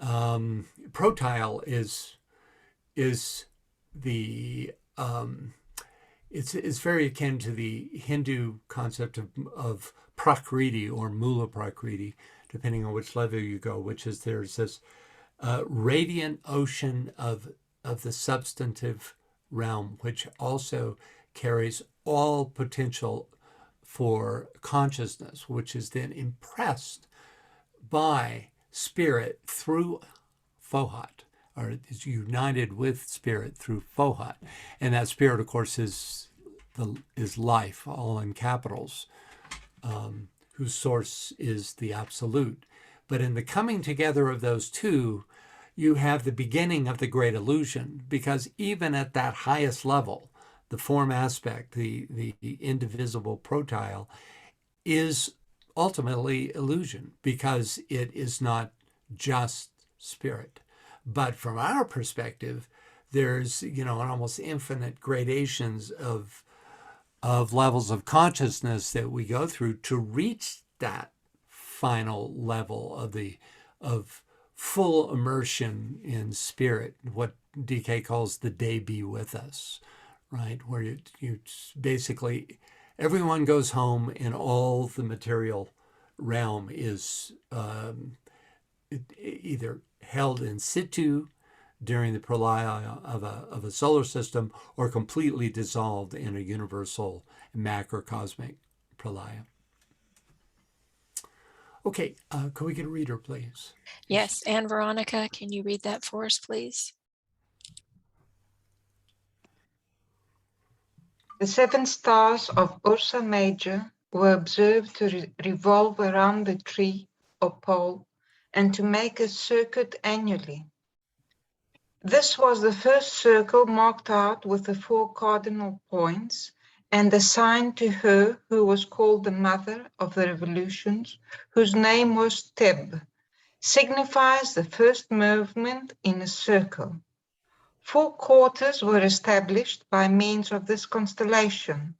Protyle is the it's very akin to the Hindu concept of prakriti or mula prakriti, depending on which level you go, which is there's this radiant ocean of the substantive realm, which also carries all potential for consciousness, which is then impressed by spirit through Fohat, or is united with spirit through Fohat. And that spirit, of course, is life, all in capitals, whose source is the absolute. But in the coming together of those two, you have the beginning of the great illusion, because even at that highest level, the form aspect, the indivisible protyle, is ultimately illusion, because it is not just spirit. But from our perspective, there's an almost infinite gradations of levels of consciousness that we go through to reach that final level of full immersion in spirit, what DK calls the day be with us, right? Where you basically, everyone goes home and all the material realm is either held in situ during the pralaya of a solar system or completely dissolved in a universal macrocosmic pralaya. Okay, can we get a reader, please? Yes, and Veronica, can you read that for us, please? The 7 stars of Ursa Major were observed to revolve around the tree or pole and to make a circuit annually. This was the first circle marked out with the 4 cardinal points and assigned to her who was called the mother of the revolutions, whose name was Teb, signifies the first movement in a circle. 4 quarters were established by means of this constellation.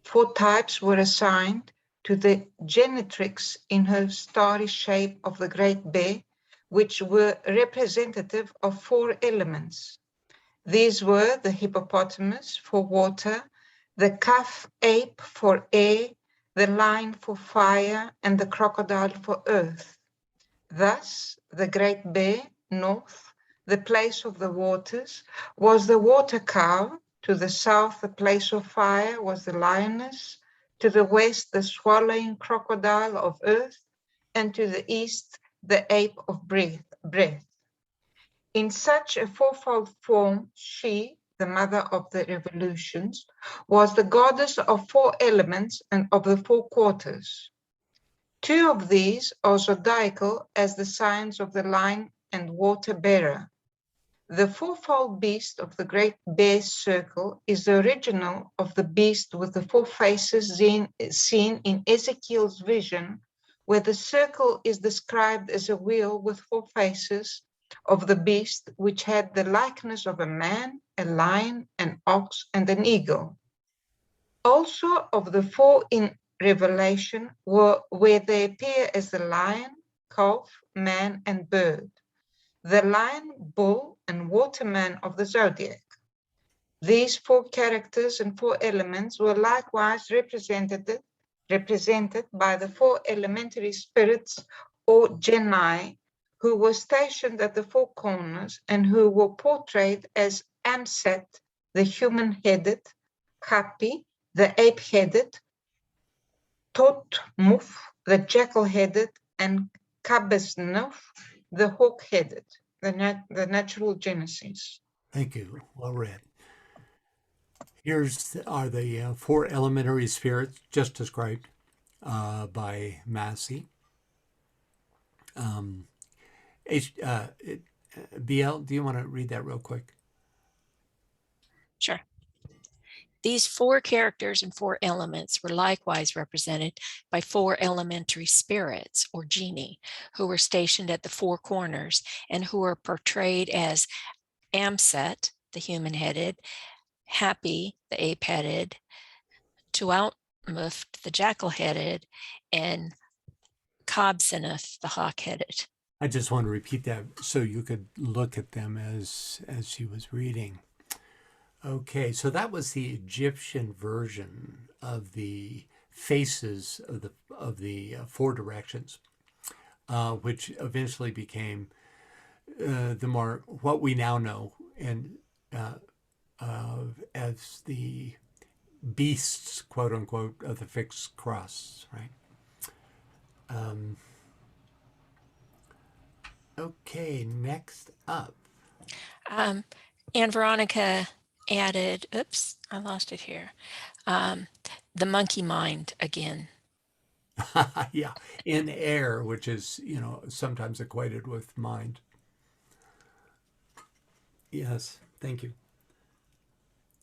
4 types were assigned to the genetrix in her starry shape of the Great Bear, which were representative of 4 elements. These were the hippopotamus for water, the calf ape for air, the lion for fire, and the crocodile for earth. Thus, the Great Bear, north, the place of the waters, was the water cow. To the south, the place of fire was the lioness. To the west, the swallowing crocodile of earth. And to the east, the ape of breath. In such a fourfold form, she, the mother of the revolutions, was the goddess of 4 elements and of the 4 quarters. 2 of these are zodiacal as the signs of the lion and water bearer. The fourfold beast of the Great Bear Circle is the original of the beast with the 4 faces seen in Ezekiel's vision, where the circle is described as a wheel with 4 faces of the beast, which had the likeness of a man, a lion, an ox, and an eagle. Also of the 4 in Revelation where they appear as the lion, calf, man, and bird, the lion, bull, and waterman of the zodiac. These 4 characters and 4 elements were likewise represented by the 4 elementary spirits or genii, who were stationed at the four corners and who were portrayed as Amset, the human-headed, Hapi, the ape-headed, Totmuf, the jackal-headed, and Kabesnuf, the hawk-headed, the natural genesis. Thank you. Well read. Are the four elementary spirits just described by Massey. BL, do you want to read that real quick? Sure. These four characters and four elements were likewise represented by four elementary spirits, or genii, who were stationed at the four corners and who were portrayed as Amset, the human-headed, Hapi, the ape-headed, Tuatmuf, the jackal-headed, and Kabsenuf, the hawk-headed. I just want to repeat that so you could look at them as she was reading. Okay, so that was the Egyptian version of the faces of the four directions, which eventually became what we now know and as the beasts, quote unquote, of the fixed cross, right? Okay, next up. And Veronica added, oops, I lost it here. The monkey mind again. Yeah, in air, which is, sometimes equated with mind. Yes, thank you.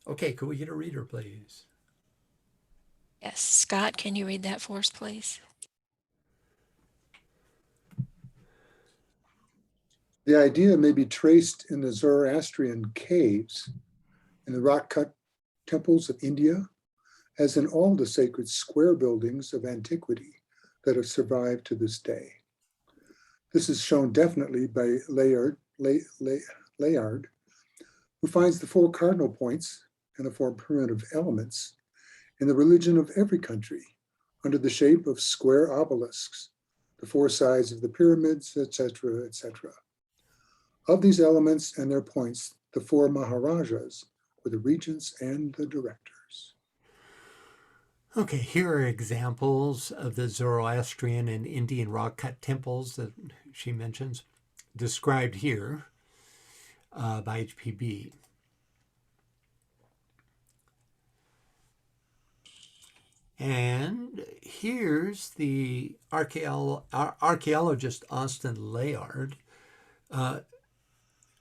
Okay, could we get a reader, please? Yes, Scott, can you read that for us, please? The idea may be traced in the Zoroastrian caves, in the rock-cut temples of India, as in all the sacred square buildings of antiquity that have survived to this day. This is shown definitely by Layard, who finds the four cardinal points and the four primitive elements in the religion of every country under the shape of square obelisks, the four sides of the pyramids, etc., etc. Of these elements and their points, the four Maharajahs were the regents and the directors. Okay, here are examples of the Zoroastrian and Indian rock-cut temples that she mentions, described here by HPB. And here's the archaeologist Austin Layard,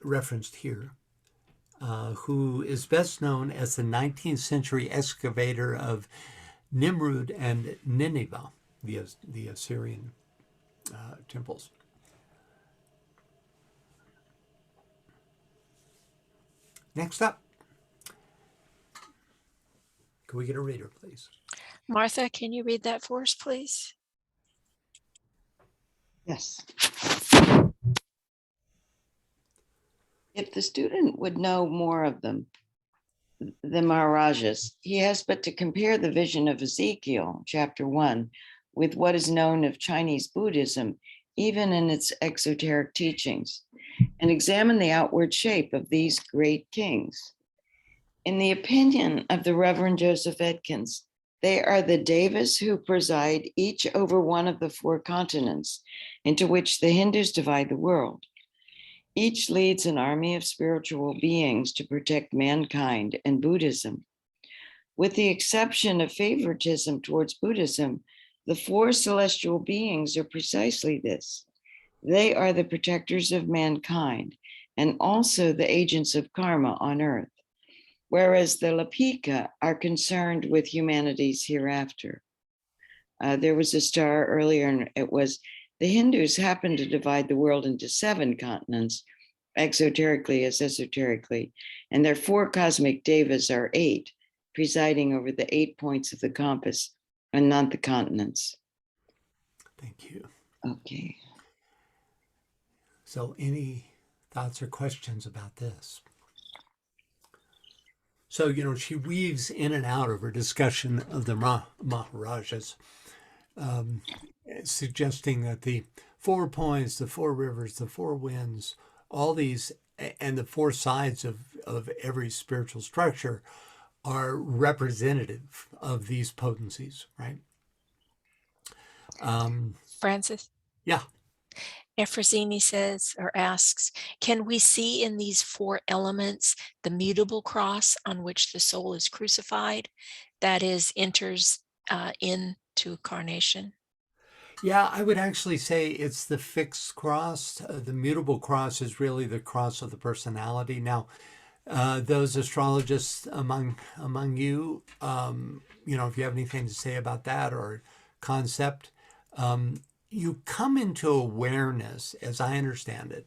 referenced here, who is best known as the 19th century excavator of Nimrud and Nineveh, the Assyrian temples. Next up, can we get a reader, please? Martha, can you read that for us, please? Yes. If the student would know more of them, the Maharajahs, he has but to compare the vision of Ezekiel, chapter 1, with what is known of Chinese Buddhism, even in its exoteric teachings, and examine the outward shape of these great kings. In the opinion of the Reverend Joseph Edkins, they are the devas who preside each over one of the four continents into which the Hindus divide the world. Each leads an army of spiritual beings to protect mankind and Buddhism. With the exception of favoritism towards Buddhism, the four celestial beings are precisely this. They are the protectors of mankind and also the agents of karma on earth, whereas the Lapika are concerned with humanity's hereafter. There was a star earlier, and it was the Hindus happen to divide the world into 7 continents, exoterically as esoterically, and their 4 cosmic devas are 8, presiding over the 8 points of the compass and not the continents. Thank you. Okay. So any thoughts or questions about this? So, she weaves in and out of her discussion of the Maharajahs, suggesting that the 4 points, the 4 rivers, the 4 winds, all these, and the 4 sides of every spiritual structure are representative of these potencies, right? Francis? Yeah. Efrosini says or asks, can we see in these 4 elements the mutable cross on which the soul is crucified, that is, enters into carnation? Yeah, I would actually say it's the fixed cross. The mutable cross is really the cross of the personality. Now, those astrologists among you, if you have anything to say about that or concept, you come into awareness, as I understand it,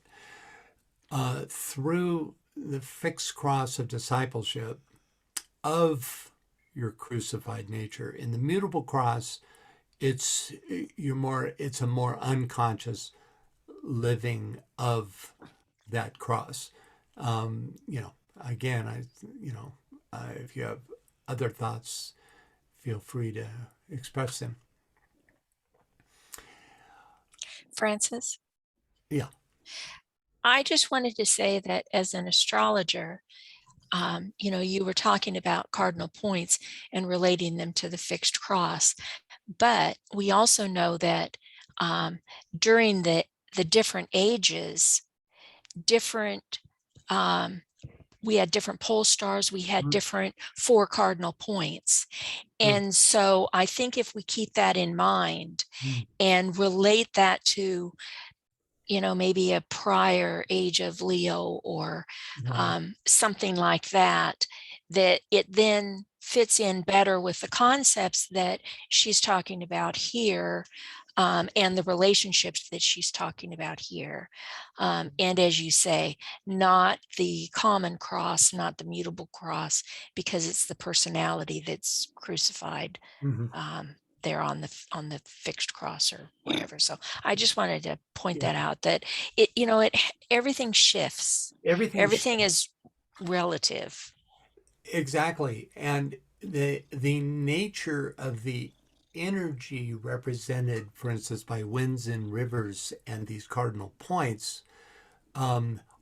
through the fixed cross of discipleship of your crucified nature. In the mutable cross, it's a more unconscious living of that cross. Again, if you have other thoughts, feel free to express them. Francis? Yeah. I just wanted to say that as an astrologer, you were talking about cardinal points and relating them to the fixed cross. But we also know that during the different ages, we had different pole stars, we had different 4 cardinal points. And so I think if we keep that in mind and relate that to, maybe a prior age of Leo or something like that, that it then fits in better with the concepts that she's talking about here, and the relationships that she's talking about here. And as you say, not the common cross, not the mutable cross, because it's the personality that's crucified there on the fixed cross or whatever. So I just wanted to point that out, that everything shifts. Everything is relative. Exactly. And the nature of the energy represented, for instance, by winds and rivers and these cardinal points,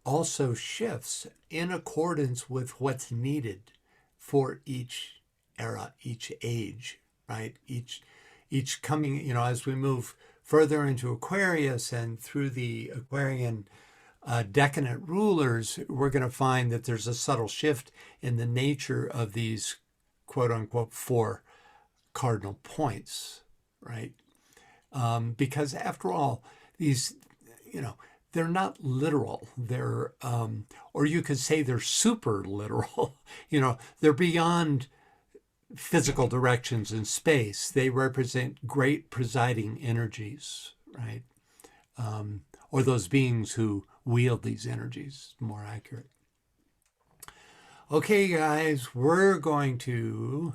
also shifts in accordance with what's needed for each era, each age, right? Each coming, as we move further into Aquarius and through the Aquarian decadent rulers, we're going to find that there's a subtle shift in the nature of these quote unquote 4 cardinal points, right? Because after all, these, they're not literal. They're, or you could say they're super literal. They're beyond physical directions in space. They represent great presiding energies, right? Or those beings who wield these energies, more accurate. Okay, guys, we're going to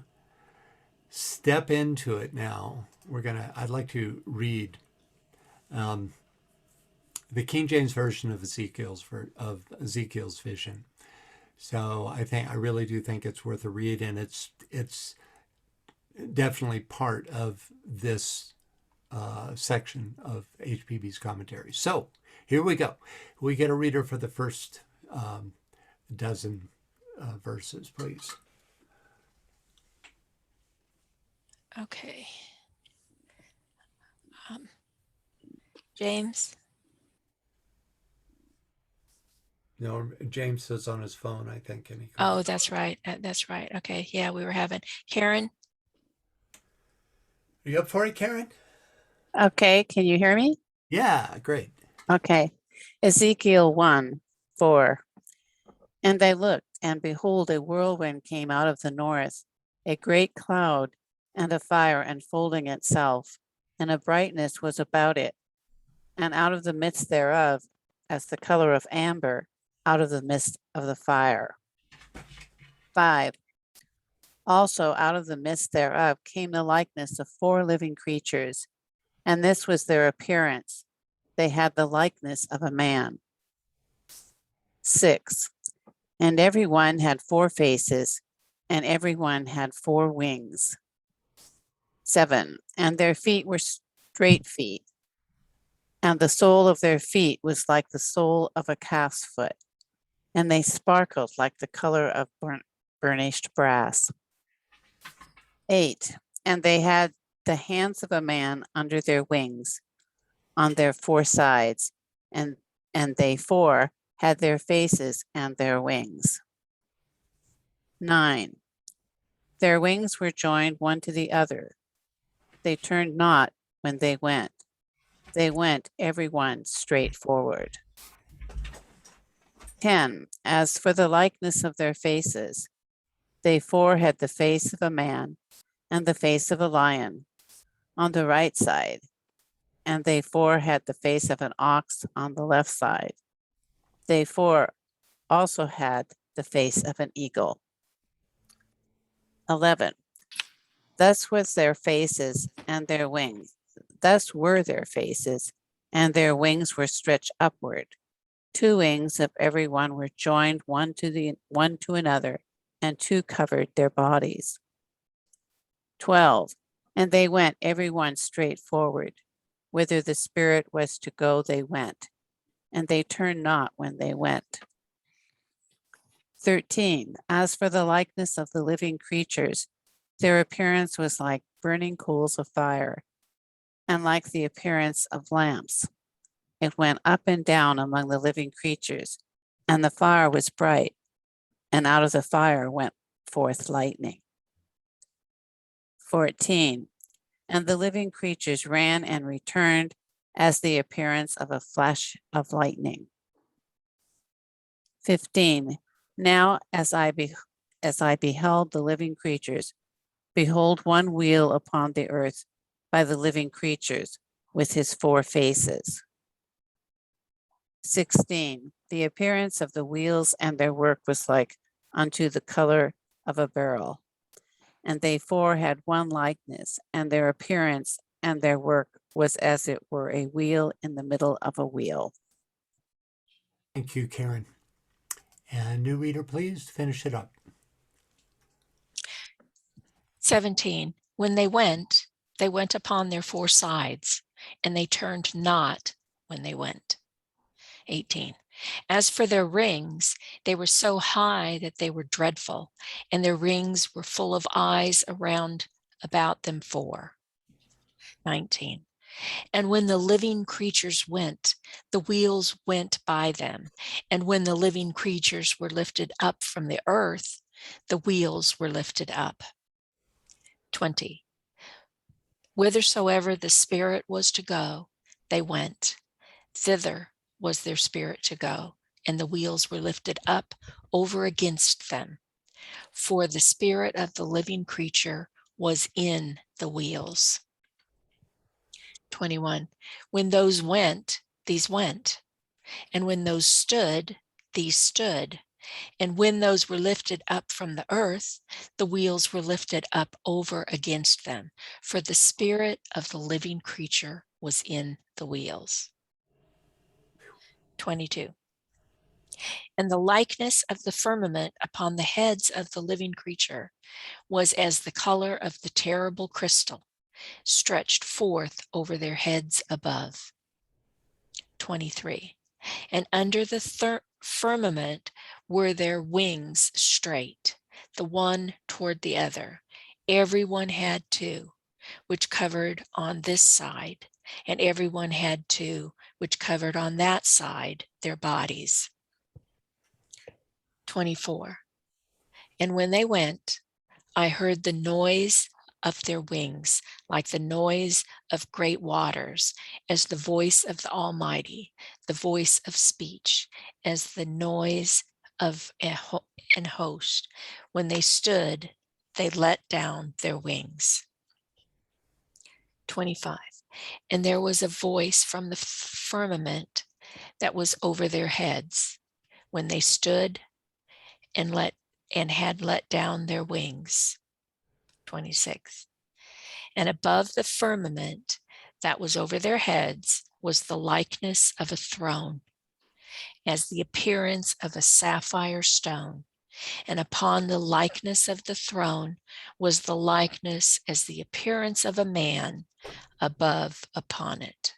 step into it now. I'd like to read the King James version of Ezekiel's vision. So I really do think it's worth a read, and it's definitely part of this section of HPB's commentary. So here we go. We get a reader for the first dozen verses, please. Okay. James? No, James is on his phone, I think. Oh, that's right. That's right. Okay. Yeah, we were having Karen. Are you up for it, Karen? Okay, can you hear me? Yeah, great. Okay. Ezekiel 1:4. And they looked, and behold, a whirlwind came out of the north, a great cloud, and a fire enfolding itself, and a brightness was about it. And out of the midst thereof, as the color of amber, out of the midst of the fire. 5. Also out of the midst thereof came the likeness of 4 living creatures, and this was their appearance. They had the likeness of a man. 6. And every one had 4 faces, and every one had 4 wings. 7. And their feet were straight feet, And the sole of their feet was like the sole of a calf's foot, and they sparkled like the color of burnished brass. 8. And they had the hands of a man under their wings on their 4 sides, and they 4 had their faces and their wings. 9. Their wings were joined one to the other. They turned not when they went. They went every one straight forward. 10. As for the likeness of their faces, they 4 had the face of a man and the face of a lion on the right side, and they 4 had the face of an ox on the left side. They 4 also had the face of an eagle. 11. Thus was their faces and their wings. Thus were their faces, and their wings were stretched upward. 2 wings of every one were joined one to another, and 2 covered their bodies. 12. And they went every one straight forward. Whither the spirit was to go, they went, and they turned not when they went. 13. As for the likeness of the living creatures, their appearance was like burning coals of fire, and like the appearance of lamps. It went up and down among the living creatures, and the fire was bright, and out of the fire went forth lightning. 14. And the living creatures ran and returned as the appearance of a flash of lightning. 15. Now as I beheld the living creatures, behold, one wheel upon the earth by the living creatures with his 4 faces. 16. The appearance of the wheels and their work was like unto the color of a beryl. And they 4 had one likeness, and their appearance and their work was as it were a wheel in the middle of a wheel. Thank you, Karen. And new reader, please finish it up. 17. When they went upon their 4 sides, and they turned not when they went. 18. As for their rings, they were so high that they were dreadful, and their rings were full of eyes about them 4. 19. And when the living creatures went, the wheels went by them. And when the living creatures were lifted up from the earth, the wheels were lifted up. 20. Whithersoever the spirit was to go, they went. Thither was their spirit to go, and the wheels were lifted up over against them. For the spirit of the living creature was in the wheels. 21. When those went, these went. And when those stood, these stood. And when those were lifted up from the earth, the wheels were lifted up over against them. For the spirit of the living creature was in the wheels. 22. And the likeness of the firmament upon the heads of the living creature was as the color of the terrible crystal, stretched forth over their heads above. 23. And under the firmament were their wings straight, the one toward the other. Every one had 2, which covered on this side, and every one had 2, which covered on that side their bodies. 24. And when they went, I heard the noise of their wings, like the noise of great waters, as the voice of the Almighty, the voice of speech, as the noise of an host. When they stood, they let down their wings. 25. And there was a voice from the firmament that was over their heads when they stood and had let down their wings. 26. And above the firmament that was over their heads was the likeness of a throne, as the appearance of a sapphire stone. And upon the likeness of the throne was the likeness as the appearance of a man above upon it.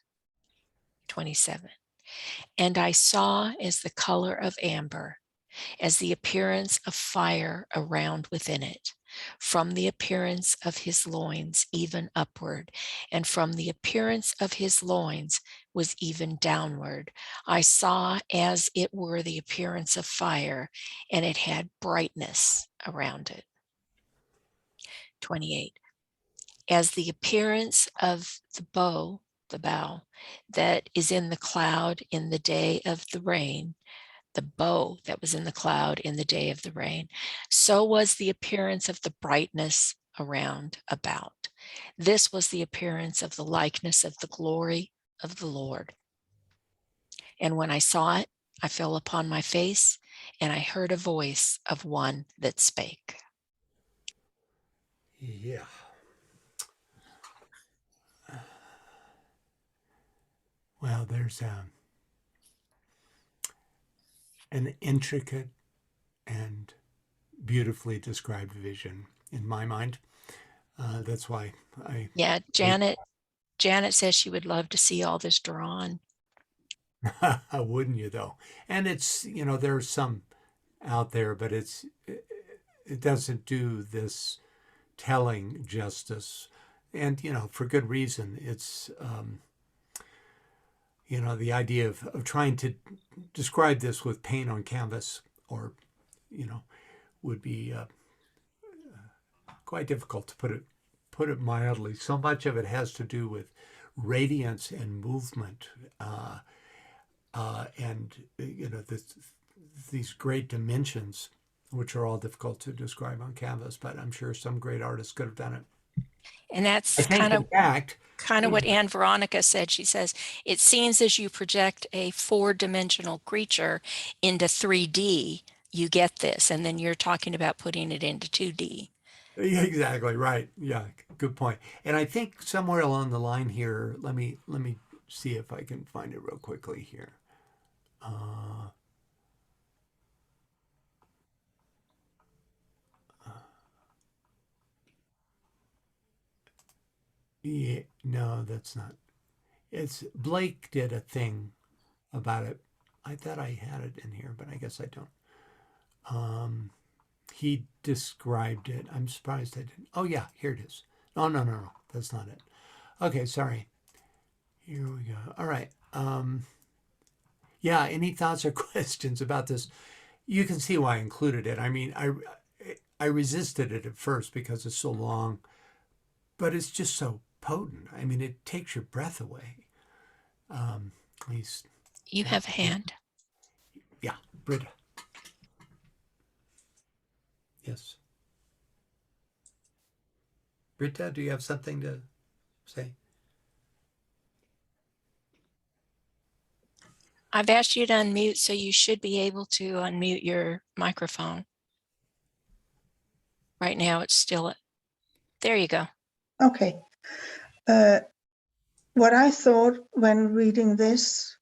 27. And I saw as the color of amber, as the appearance of fire around within it, from the appearance of his loins even upward, and from the appearance of his loins was even downward. I saw as it were the appearance of fire, and it had brightness around it. 28. As the appearance of the bow that is in the cloud in the day of the rain, the bow that was in the cloud in the day of the rain, so was the appearance of the brightness around about. This was the appearance of the likeness of the glory of the Lord. And when I saw it, I fell upon my face, and I heard a voice of one that spake. Yeah. Well, there's an intricate and beautifully described vision in my mind. That's why Janet says she would love to see all this drawn. wouldn't you though? And it's, there's some out there, but it doesn't do this telling justice. And, for good reason. It's, the idea of trying to describe this with paint on canvas or, would be quite difficult, to put it mildly. So much of it has to do with radiance and movement, and these great dimensions, which are all difficult to describe on canvas. But I'm sure some great artists could have done it. And that's kind of what Anne Veronica said. She says, it seems as you project a 4-dimensional creature into 3D, you get this. And then you're talking about putting it into 2D. Yeah, exactly. Right. Yeah. Good point. And I think somewhere along the line here, let me see if I can find it real quickly here. Yeah, no, that's not. It's Blake did a thing about it. I thought I had it in here, but I guess I don't. He described it. I'm surprised I didn't. Oh yeah, here it is. No, that's not it. Okay, sorry. Here we go. All right. Yeah, any thoughts or questions about this? You can see why I included it. I mean, I resisted it at first because it's so long, but it's just so potent. I mean, it takes your breath away. At least. You have a hand. Yeah, Britta. Yes. Britta, do you have something to say? I've asked you to unmute, so you should be able to unmute your microphone. Right now, it's still, there you go. Okay. What I thought when reading this,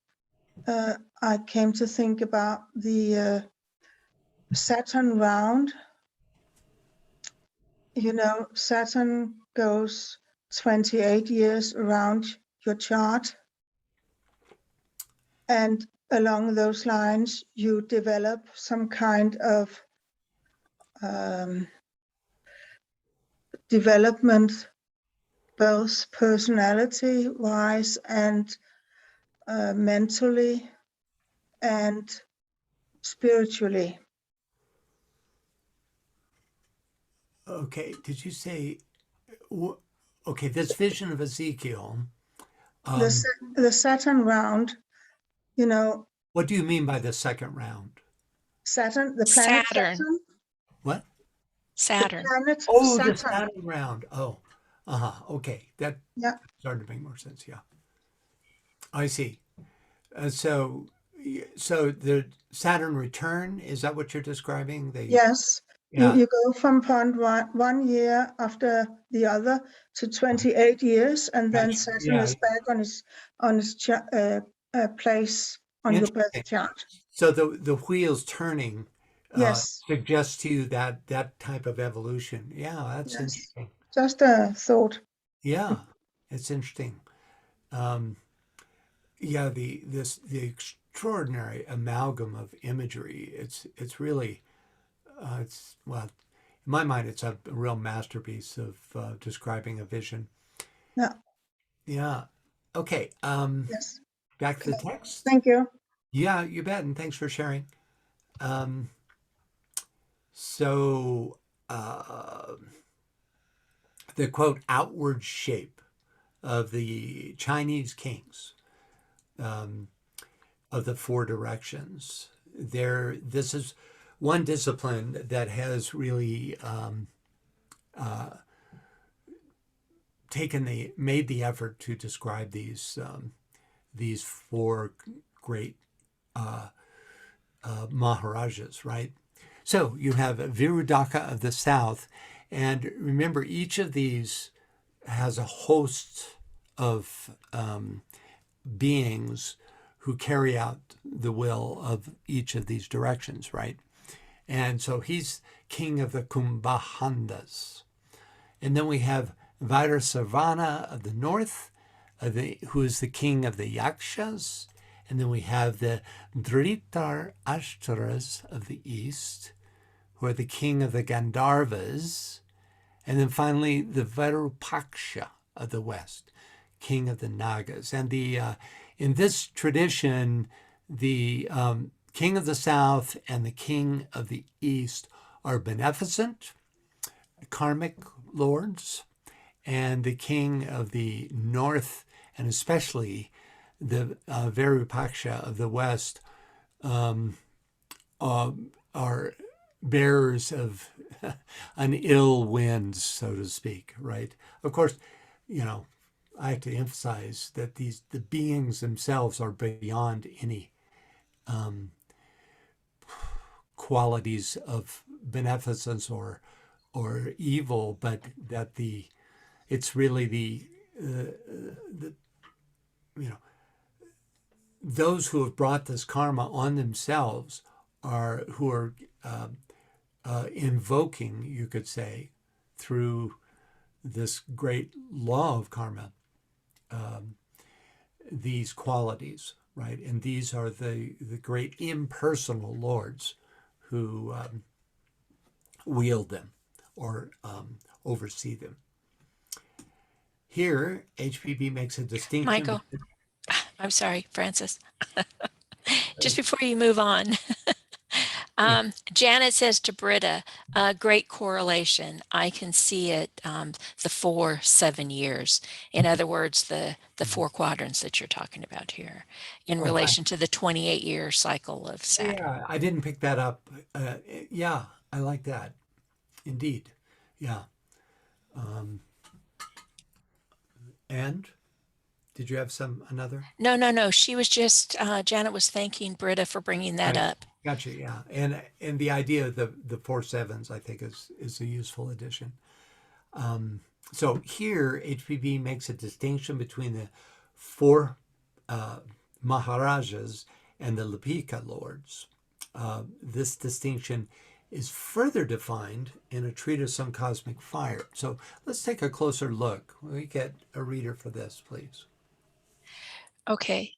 I came to think about the Saturn round. Saturn goes 28 years around your chart. And along those lines, you develop some kind of development, both personality-wise and mentally and spiritually. Okay, did you say, okay, this vision of Ezekiel. The Saturn round, What do you mean by the second round? Saturn, the planet Saturn. What? Saturn. The Saturn. The Saturn round. Oh, okay. That started to make more sense. Yeah. I see. So the Saturn return, is that what you're describing? Yes. Yeah. You go from point 1 year after the other to 28 years, and then Saturn is back on his place on your birth chart. So the wheels turning suggests to you that type of evolution. Yeah, that's interesting. Just a thought. Yeah, it's interesting. yeah, the extraordinary amalgam of imagery. It's really it's well, in my mind, it's a real masterpiece of describing a vision. Yeah. Yeah. Okay. Yes. Back to the text. Thank you. Yeah, you bet, and thanks for sharing. So the quote outward shape of the Chinese kings of the four directions. This is one discipline that has really made the effort to describe these four great Maharajahs, right? So you have Virudaka of the south, and remember, each of these has a host of beings who carry out the will of each of these directions, right? And so he's king of the Kumbhakandas. And then we have Vairasavana of the north, who is the king of the Yakshas. And then we have the Dhritarashtaras of the east, who are the king of the Gandharvas. And then finally, the Virupaksha of the west, king of the Nagas. And in this tradition, the king of the south and the king of the east are beneficent, karmic lords, and the king of the north, and especially the Virupaksha of the west, are bearers of an ill wind, so to speak, right? Of course, I have to emphasize that the beings themselves are beyond any qualities of beneficence or evil, but that it's really the those who have brought this karma on themselves who are invoking, you could say, through this great law of karma, these qualities, right? And these are the great impersonal lords who wield them or oversee them. Here, HPB makes a distinction. Michael, I'm sorry, Francis. Just before you move on, Janet says to Britta, great correlation. I can see it, the 7 years. In other words, the four quadrants that you're talking about here in relation to the 28-year cycle of Saturn. Yeah, I didn't pick that up. Yeah, I like that. Indeed. Yeah. And did you have another? No. She was just, Janet was thanking Britta for bringing that up. Gotcha. Yeah. And the idea of the 4 7s, I think, is a useful addition. So here, HPB makes a distinction between the 4 Maharajahs and the Lipika lords. This distinction is further defined in a treatise on cosmic fire. So let's take a closer look. We get a reader for this, please. Okay.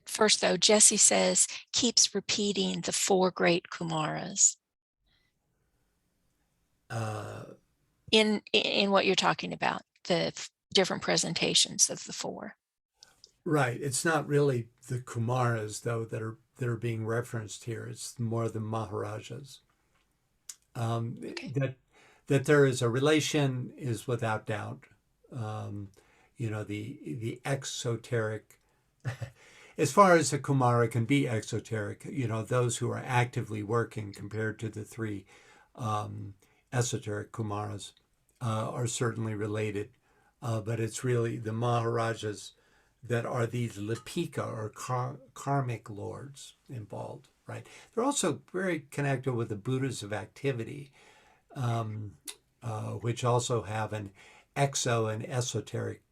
First, though, Jesse says, keeps repeating the 4 great Kumaras. In what you're talking about, the different presentations of the 4. Right. It's not really the Kumaras, though, that are being referenced here. It's more the Maharajahs. Okay. That there is a relation is without doubt. The exoteric, as far as a Kumara can be exoteric, those who are actively working compared to the 3 esoteric Kumaras are certainly related. But it's really the Maharajahs that are these Lipika or karmic lords involved, right? They're also very connected with the Buddhas of activity, which also have an exo and esoteric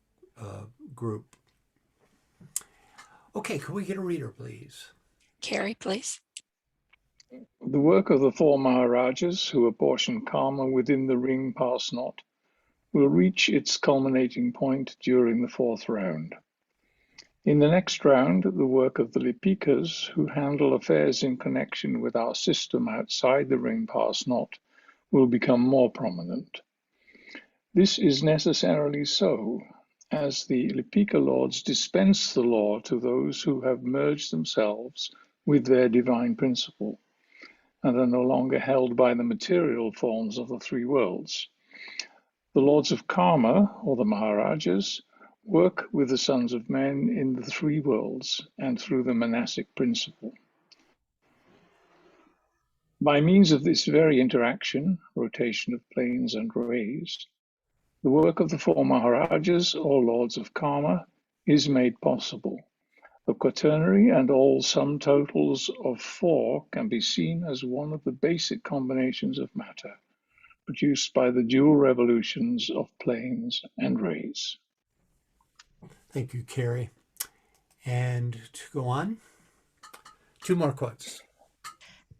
group. Okay, can we get a reader, please? Carrie, please. The work of the 4 Maharajahs who apportion karma within the ring pass not will reach its culminating point during the 4th round. In the next round, the work of the Lipikas, who handle affairs in connection with our system outside the ring pass knot, will become more prominent. This is necessarily so, as the Lipika lords dispense the law to those who have merged themselves with their divine principle and are no longer held by the material forms of the three worlds. The lords of karma, or the Maharajahs, work with the sons of men in the three worlds and through the monastic principle. By means of this very interaction, rotation of planes and rays, the work of the four Maharajahs, or lords of karma, is made possible. The quaternary and all sum totals of 4 can be seen as one of the basic combinations of matter, produced by the dual revolutions of planes and rays. Thank you, Carrie. And to go on, 2 more quotes.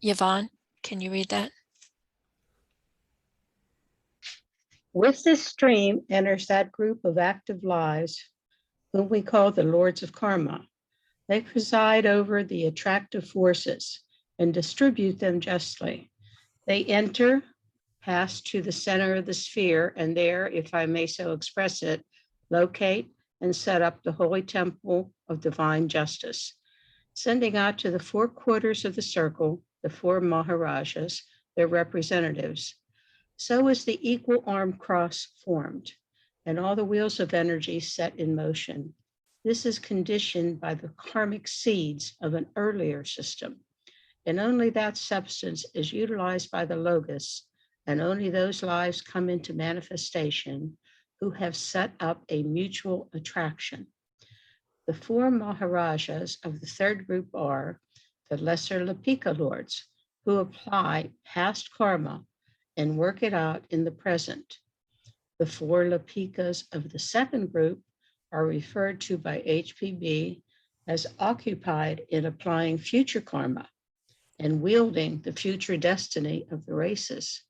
Yvonne, can you read that? With this stream enters that group of active lives whom we call the Lords of Karma. They preside over the attractive forces and distribute them justly. They enter, pass to the center of the sphere, and there, if I may so express it, locate and set up the holy temple of divine justice, sending out to the 4 quarters of the circle the 4 Maharajahs, their representatives. So is the equal armed cross formed, and all the wheels of energy set in motion. This is conditioned by the karmic seeds of an earlier system, and only that substance is utilized by the Logos, and only those lives come into manifestation who have set up a mutual attraction. The 4 Maharajahs of the 3rd group are the lesser Lipika lords, who apply past karma and work it out in the present. The 4 Lipikas of the 2nd group are referred to by HPB as occupied in applying future karma and wielding the future destiny of the races.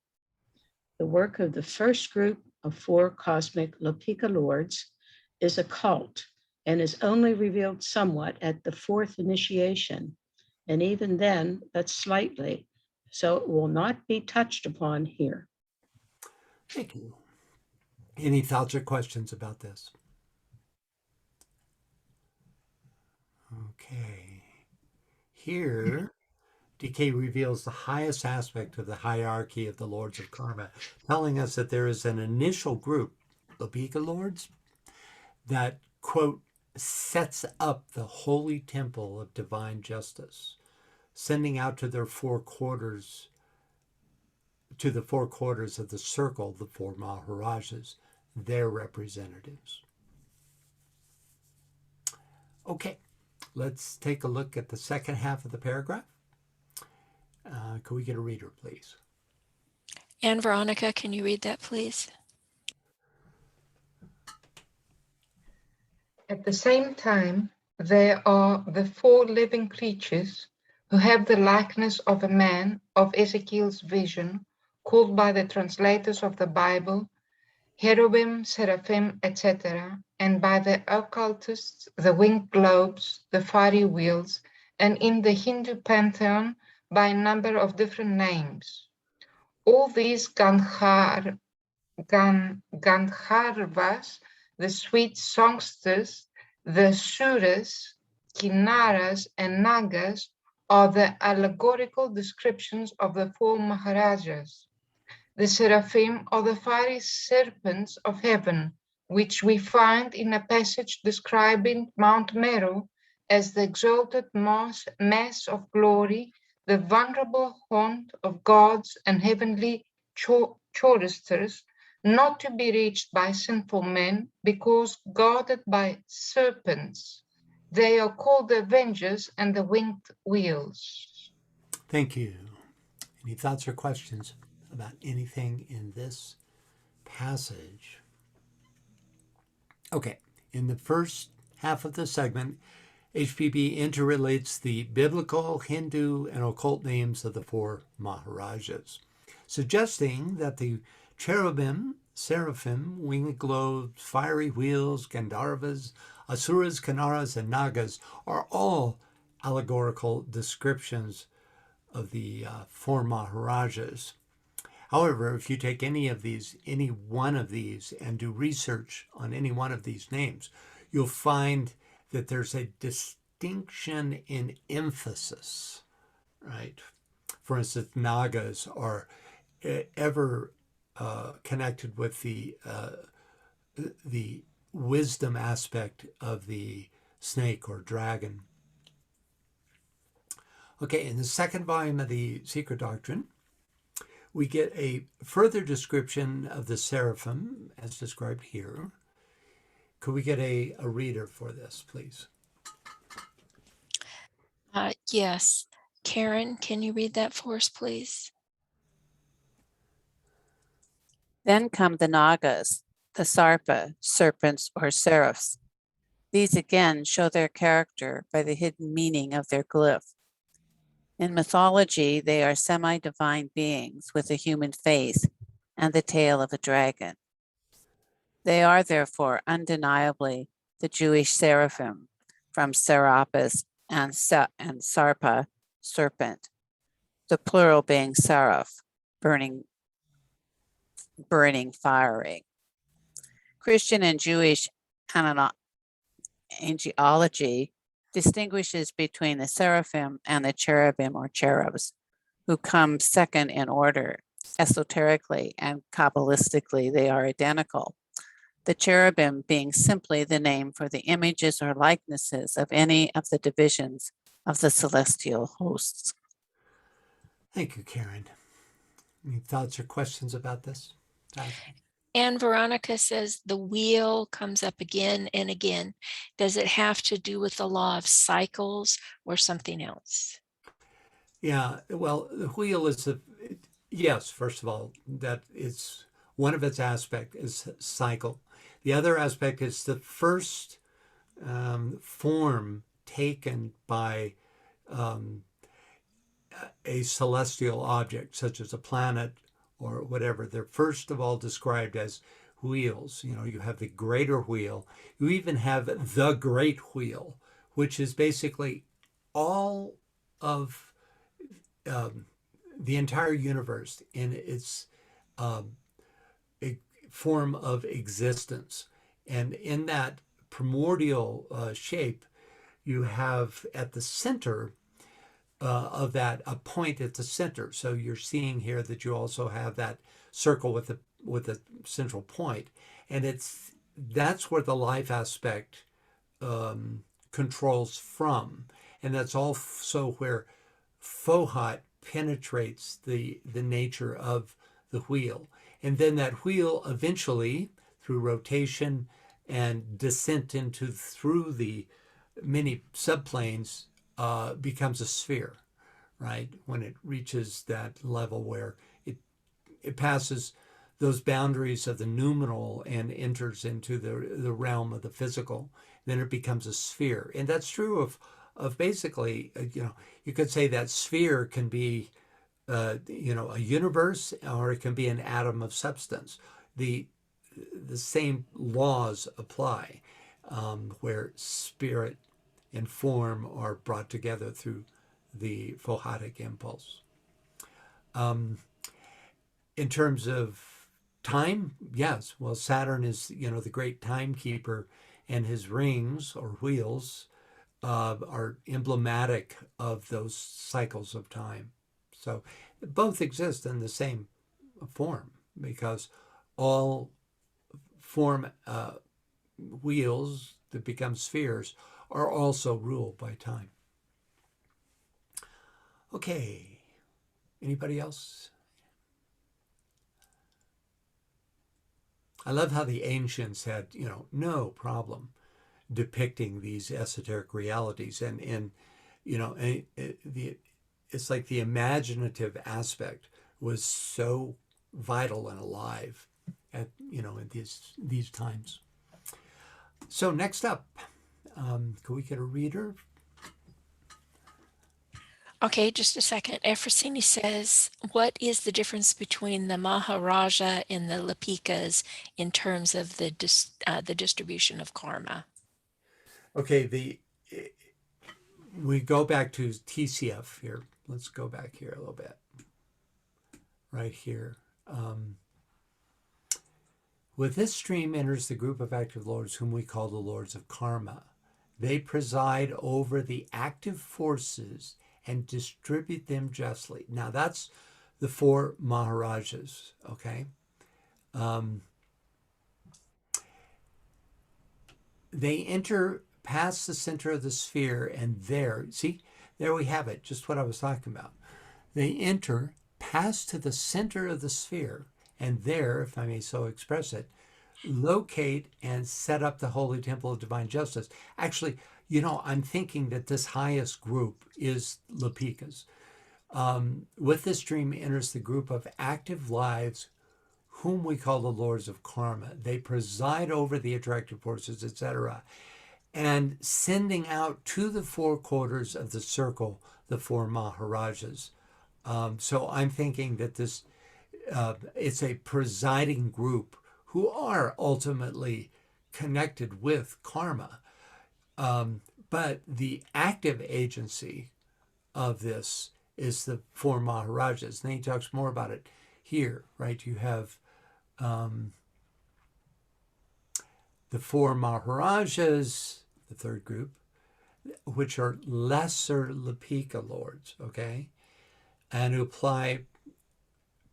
The work of the 1st group of 4 cosmic Lipika lords is occult and is only revealed somewhat at the 4th initiation, and even then, but slightly, so it will not be touched upon here. Thank you. Any thoughts or questions about this? Okay. Here, DK reveals the highest aspect of the hierarchy of the Lords of Karma, telling us that there is an initial group, Lipika Lords, that, quote, sets up the holy temple of divine justice, sending out to their 4 quarters, to the 4 quarters of the circle, the 4 Maharajahs, their representatives. Okay, let's take a look at the second half of the paragraph. Can we get a reader, please? And Veronica, can you read that, please? At the same time, there are the 4 living creatures who have the likeness of a man of Ezekiel's vision, called by the translators of the Bible cherubim, seraphim, etc., and by the occultists the winged globes, the fiery wheels, and in the Hindu pantheon by a number of different names. All these Gandharvas, the sweet songsters, the Suras, Kinnaras, and Nagas are the allegorical descriptions of the 4 Maharajahs. The seraphim are the fiery serpents of heaven, which we find in a passage describing Mount Meru as the exalted mass of glory, the vulnerable haunt of gods and heavenly choristers, not to be reached by sinful men, because guarded by serpents. They are called the avengers and the winged wheels. Thank you. Any thoughts or questions about anything in this passage? Okay, in the first half of the segment, HPB interrelates the biblical, Hindu, and occult names of the 4 Maharajahs, suggesting that the cherubim seraphim, winged globes, fiery wheels, Gandharvas, Asuras, Kanaras, and Nagas are all allegorical descriptions of the four Maharajahs. However, if you take any one of these, and do research on any one of these names, you'll find that there's a distinction in emphasis, right? For instance, Nagas are ever connected with the wisdom aspect of the snake or dragon. Okay, in the second volume of the Secret Doctrine, we get a further description of the seraphim as described here. Could we get a reader for this, please? Yes. Karen, can you read that for us, please? Then come the Nagas, the Sarpa, serpents or seraphs. These again show their character by the hidden meaning of their glyph. In mythology, they are semi-divine beings with a human face and the tail of a dragon. They are therefore undeniably the Jewish seraphim from Serapis and Sarpa, serpent, the plural being seraph, burning, fiery. Christian and Jewish angelology distinguishes between the seraphim and the cherubim or cherubs, who come second in order. Esoterically and Kabbalistically, they are identical. The cherubim being simply the name for the images or likenesses of any of the divisions of the celestial hosts. Thank you, Karen. Any thoughts or questions about this? And Veronica says the wheel comes up again and again. Does it have to do with the law of cycles or something else? Yeah, well, the wheel is yes, first of all, that it's one of its aspects is cycle. The other aspect is the first form taken by a celestial object, such as a planet or whatever. They're first of all described as wheels. You know, you have the greater wheel. You even have the great wheel, which is basically all of the entire universe in its form of existence. And in that primordial shape, you have at the center of that a point at the center. So you're seeing here that you also have that circle with a central point, and that's where the life aspect controls from, and that's also where Fohat penetrates the nature of the wheel. And then that wheel eventually, through rotation and descent through the many subplanes, becomes a sphere, right? When it reaches that level where it passes those boundaries of the noumenal and enters into the realm of the physical, then it becomes a sphere. And that's true of basically, you could say that sphere can be a universe, or it can be an atom of substance. The same laws apply, where spirit and form are brought together through the Fohatic impulse. In terms of time, yes. Well, Saturn is, the great timekeeper, and his rings or wheels are emblematic of those cycles of time. So both exist in the same form, because all form wheels that become spheres are also ruled by time. Okay, anybody else? I love how the ancients had, no problem depicting these esoteric realities, and it's like the imaginative aspect was so vital and alive at in these times. So next up, can we get a reader? Okay, just a second. Efrosini says, what is the difference between the Maharaja and the Lipikas in terms of the distribution of karma? Okay, we go back to TCF here. Let's go back here a little bit. Right here. With this stream enters the group of active lords whom we call the lords of karma. They preside over the active forces and distribute them justly. Now that's the four Maharajahs, okay? They enter past the center of the sphere, and there, see, there we have it, just what I was talking about. They enter, pass to the center of the sphere, and there, if I may so express it, locate and set up the Holy Temple of Divine Justice. Actually, I'm thinking that this highest group is Lipikas. With this dream enters the group of active lives whom we call the lords of karma. They preside over the attractive forces, etc., and sending out to the four quarters of the circle the four Maharajas. So I'm thinking that this it's a presiding group who are ultimately connected with karma. But the active agency of this is the four Maharajas. And he talks more about it here, right? You have the four Maharajas, the third group, which are lesser Lipika lords, okay? And who apply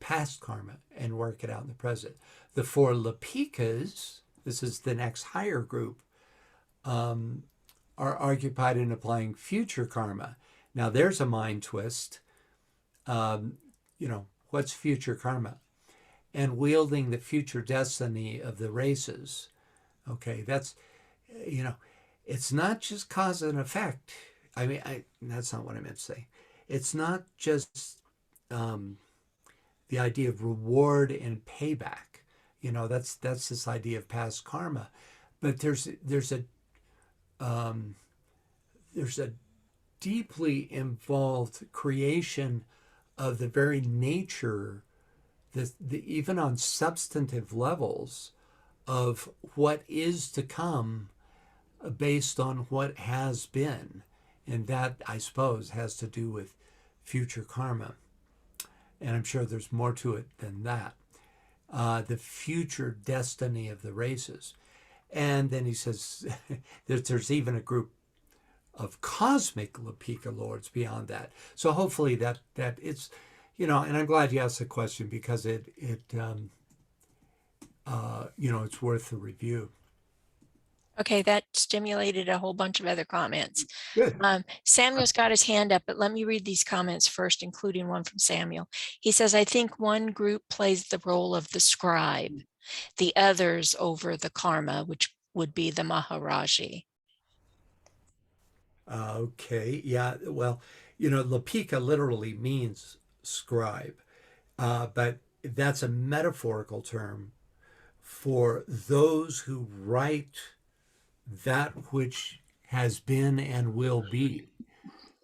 past karma and work it out in the present. The four Lipikas, this is the next higher group, are occupied in applying future karma. Now there's a mind twist. What's future karma? And wielding the future destiny of the races. Okay, that's, it's not just cause and effect. That's not what I meant to say. It's not just the idea of reward and payback. That's this idea of past karma. But there's a deeply involved creation of the very nature, even on substantive levels, of what is to come based on what has been. And that, I suppose, has to do with future karma. And I'm sure there's more to it than that. The future destiny of the races. And then he says that there's even a group of cosmic Lipika lords beyond that. So hopefully that it's, and I'm glad you asked the question because it's worth the review. Okay, that stimulated a whole bunch of other comments. Good. Samuel's got his hand up, but let me read these comments first, including one from Samuel. He says, I think one group plays the role of the scribe, the others over the karma, which would be the Maharaji. Okay, yeah, well, Lipika literally means scribe, but that's a metaphorical term for those who write that which has been and will be,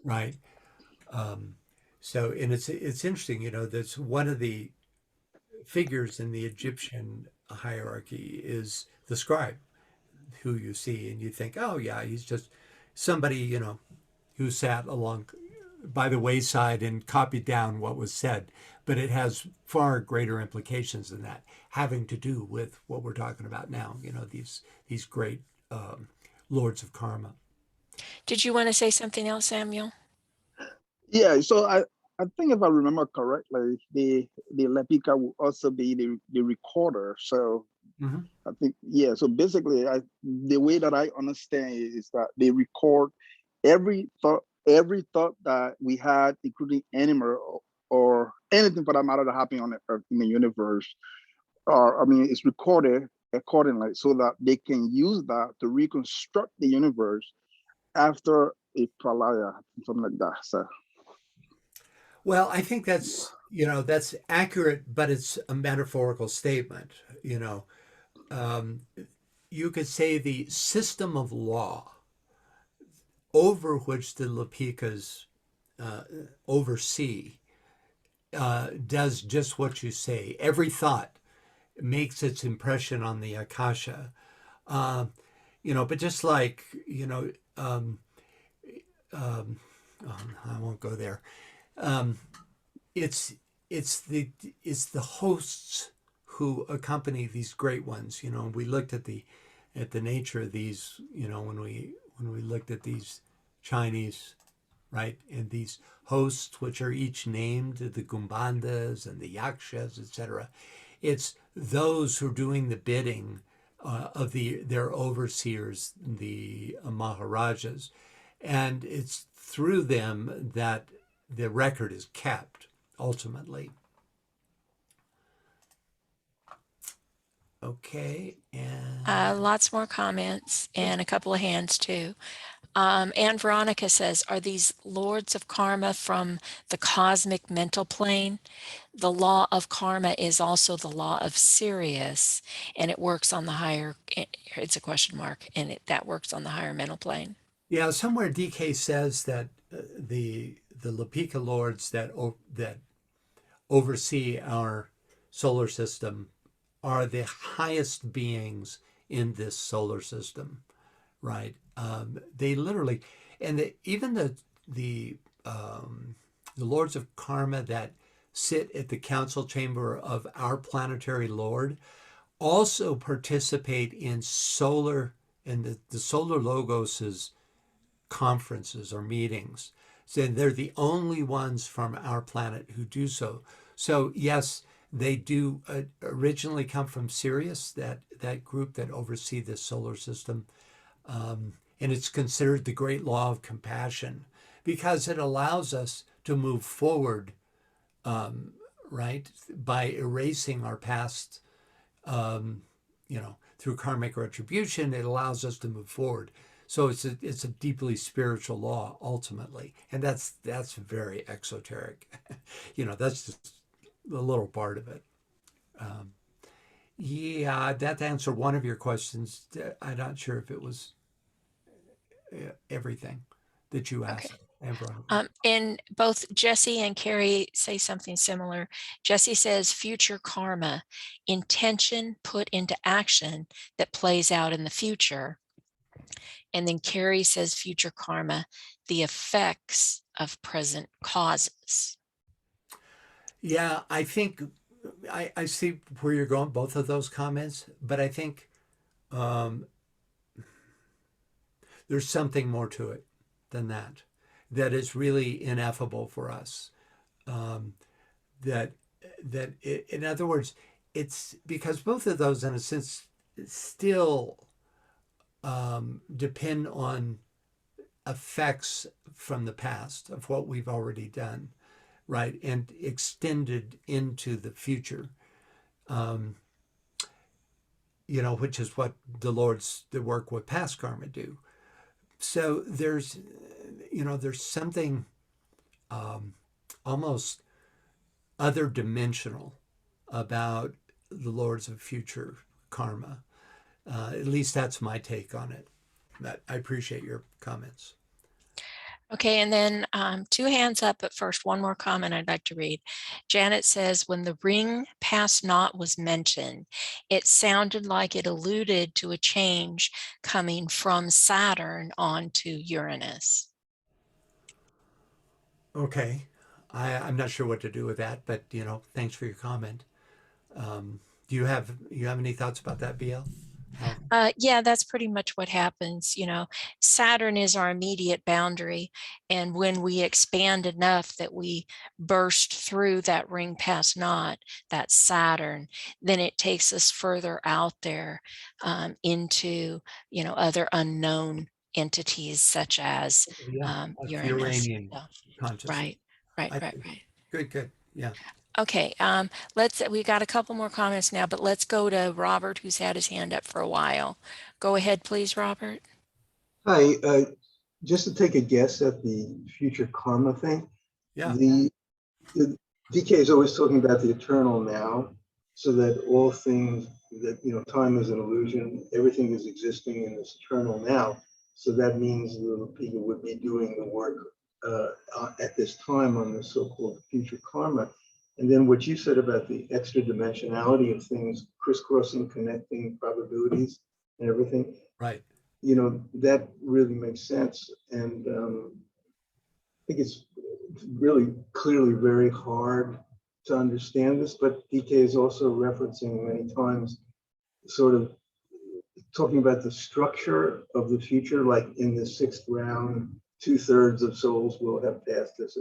right? So, and it's interesting, that's one of the figures in the Egyptian hierarchy is the scribe, who you see and you think, oh yeah, he's just somebody, who sat along by the wayside and copied down what was said. But it has far greater implications than that, having to do with what we're talking about now, these great lords of karma. Did you want to say something else, Samuel? Yeah, so I think if I remember correctly, the Lepika will also be the recorder. So I think, yeah, so basically the way that I understand it is that they record every thought that we had, including animal or anything for that matter that happened on the earth in the universe. It's recorded accordingly so that they can use that to reconstruct the universe after a pralaya, something like that. So, well, I think that's accurate, but it's a metaphorical statement. You could say the system of law over which the Lipikas oversee does just what you say. Every thought makes its impression on the akasha. But just like, I won't go there. It's the hosts who accompany these great ones. We looked at the nature of these. When we looked at these Chinese, right, and these hosts, which are each named the Gumbandas and the Yakshas, etc. It's those who are doing the bidding of their overseers, the Maharajahs, and it's through them that the record is kept ultimately. Okay, and lots more comments and a couple of hands too. Anne Veronica says, are these lords of karma from the cosmic mental plane? The law of karma is also the law of Sirius, and it works on the higher, it's a question mark, and that works on the higher mental plane. Yeah, somewhere DK says that the Lapika lords that oversee our solar system are the highest beings in this solar system, right? They literally, and even the lords of karma that sit at the council chamber of our planetary lord also participate in the solar logos's conferences or meetings. So they're the only ones from our planet who do so. So yes, they do originally come from Sirius, that group that oversee the solar system. And it's considered the great law of compassion because it allows us to move forward, right, by erasing our past, through karmic retribution. It allows us to move forward. So it's a deeply spiritual law ultimately, and that's very exoteric. That's just a little part of it. Yeah, that answered one of your questions. I'm not sure if it was everything that you asked. Okay. And both Jesse and Carrie say something similar. Jesse says future karma, intention put into action that plays out in the future. And then Carrie says future karma, the effects of present causes. Yeah, I think I see where you're going, both of those comments, but I think there's something more to it than that is really ineffable for us. In other words, it's because both of those, in a sense, still depend on effects from the past of what we've already done, right, and extended into the future. Which is what the lords that work with past karma do. So there's something almost other dimensional about the lords of future karma. At least that's my take on it. But I appreciate your comments. Okay, and then 2 hands up, but first one more comment I'd like to read. Janet says, when the ring pass not was mentioned, it sounded like it alluded to a change coming from Saturn onto Uranus. Okay, I'm not sure what to do with that, but thanks for your comment. Do you have any thoughts about that, BL? Yeah, that's pretty much what happens. Saturn is our immediate boundary. And when we expand enough that we burst through that ring pass not, that Saturn, then it takes us further out there into, other unknown entities such as Uranus. Uranian consciousness. Right. Good. Yeah. Okay, we got a couple more comments now, but let's go to Robert, who's had his hand up for a while. Go ahead, please, Robert. Hi, just to take a guess at the future karma thing. Yeah. The DK is always talking about the eternal now, so that all things that, time is an illusion, everything is existing in this eternal now. So that means the people would be doing the work at this time on the so-called future karma. And then what you said about the extra dimensionality of things, crisscrossing, connecting probabilities and everything. Right. You know, that really makes sense. And I think it's really clearly very hard to understand this, but DK is also referencing many times sort of talking about the structure of the future, like in the sixth round, 2/3 of souls will have passed this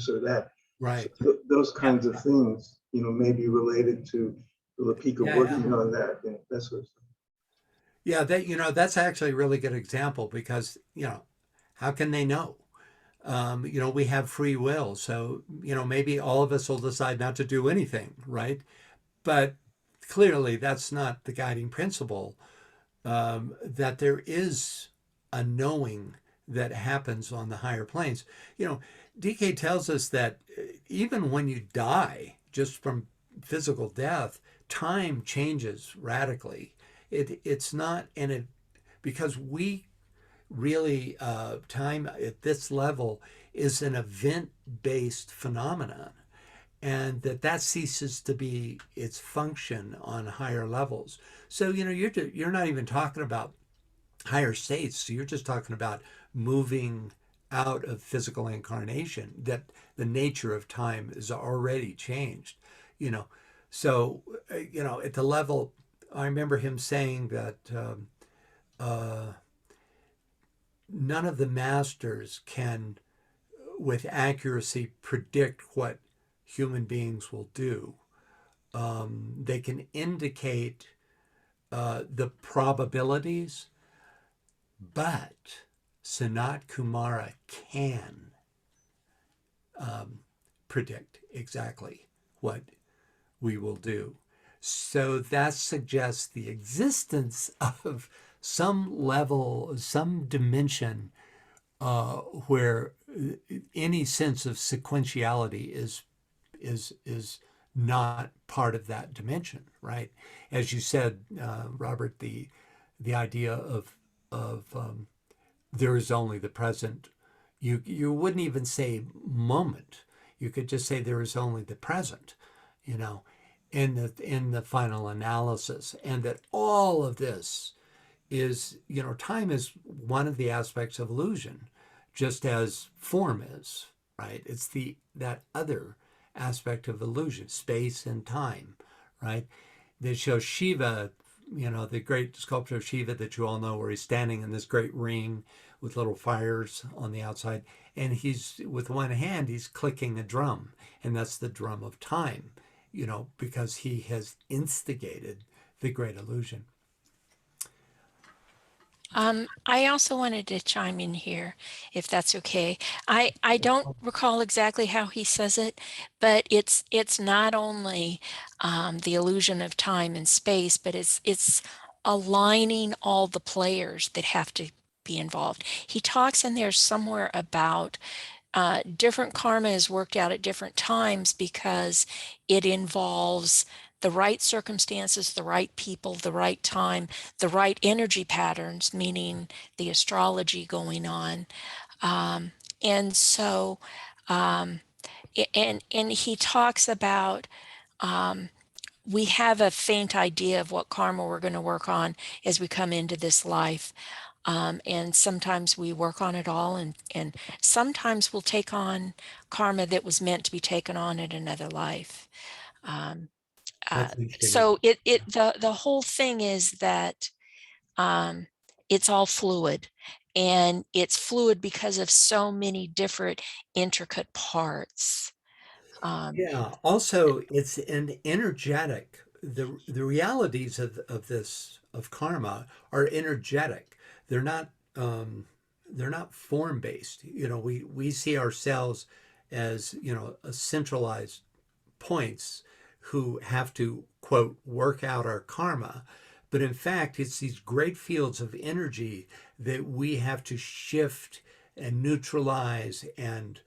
or that. Right. So those kinds of things, you know, may be related to Lapika working on that and that sort of stuff. Yeah, that, you know, that's actually a really good example because, you know, how can they know? You know, we have free will. So, you know, maybe all of us will decide not to do anything, right? But clearly that's not the guiding principle, that there is a knowing that happens on the higher planes. You know, DK tells us that even when you die just from physical death, time changes radically. It's not, and it, because we really, time at this level is an event-based phenomenon, and that ceases to be its function on higher levels. So, you know, you're not even talking about higher states. So you're just talking about moving out of physical incarnation, that the nature of time is already changed, you know. So, you know, at the level, I remember him saying that none of the masters can, with accuracy, predict what human beings will do. They can indicate the probabilities, but Sanat Kumara can predict exactly what we will do. So that suggests the existence of some level, some dimension where any sense of sequentiality is not part of that dimension, right? As you said, Robert, the idea of there is only the present. You wouldn't even say moment. You could just say there is only the present, you know, in the final analysis, and that all of this is, you know, time is one of the aspects of illusion, just as form is, right? It's that other aspect of illusion, space and time, right? They show Shiva, you know, the great sculpture of Shiva that you all know, where he's standing in this great ring with little fires on the outside, and he's, with one hand, he's clicking a drum, and that's the drum of time, you know, because he has instigated the great illusion. I also wanted to chime in here, if that's okay. I don't recall exactly how he says it, but it's not only the illusion of time and space, but it's aligning all the players that have to be involved. He talks in there somewhere about different karma is worked out at different times because it involves the right circumstances, the right people, the right time, the right energy patterns, meaning the astrology going on. And so, and he talks about, we have a faint idea of what karma we're going to work on as we come into this life. And sometimes we work on it all, and sometimes we'll take on karma that was meant to be taken on in another life. So the whole thing is that it's all fluid, and it's fluid because of so many different intricate parts. Yeah. Also, it's an energetic. The realities of this, of karma, are energetic. They're not form based. You know, we see ourselves as, you know, a centralized points who have to, quote, work out our karma. But in fact, it's these great fields of energy that we have to shift and neutralize and,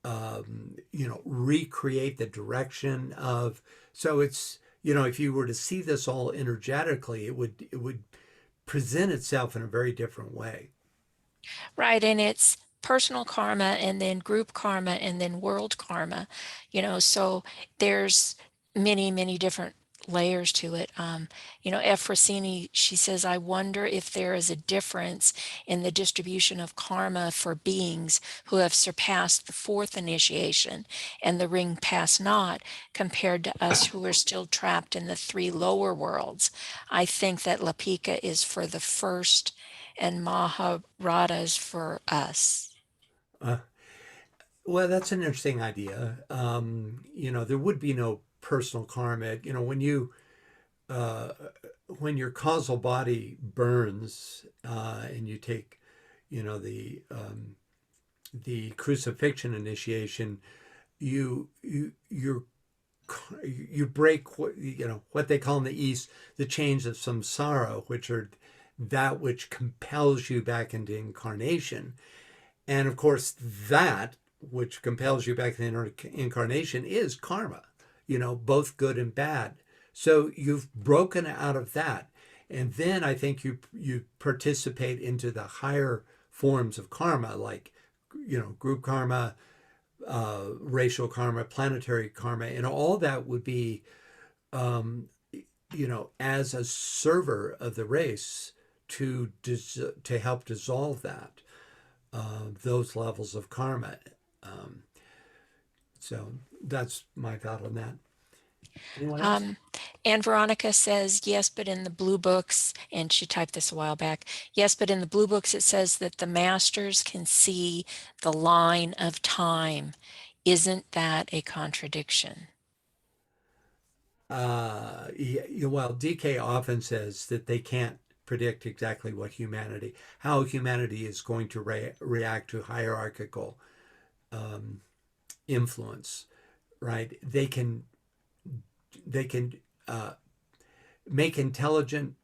you know, recreate the direction of. So it's, you know, if you were to see this all energetically, it would present itself in a very different way. Right, and it's personal karma and then group karma and then world karma, so there's many different layers to it. F. Rossini, she says, I wonder if there is a difference in the distribution of karma for beings who have surpassed the fourth initiation and the ring pass not, compared to us who are still trapped in the three lower worlds. I think that Lapika is for the first and Maharajahs for us. Well, that's an interesting idea. There would be no personal karma. When your causal body burns, and you take, the crucifixion initiation, you break what they call in the East the chains of samsara, which are that which compels you back into incarnation. And of course, that which compels you back into incarnation is karma, both good and bad. So you've broken out of that. And then I think you participate into the higher forms of karma, like, group karma, racial karma, planetary karma, and all that would be, as a server of the race to help dissolve that, those levels of karma. So that's my thought on that. Anyone else? And Veronica says, yes, but in the blue books, and she typed this a while back, yes, but in the blue books it says that the masters can see the line of time. Isn't that a contradiction? Well, DK often says that they can't predict exactly how humanity is going to react to hierarchical influence, right? They can make intelligent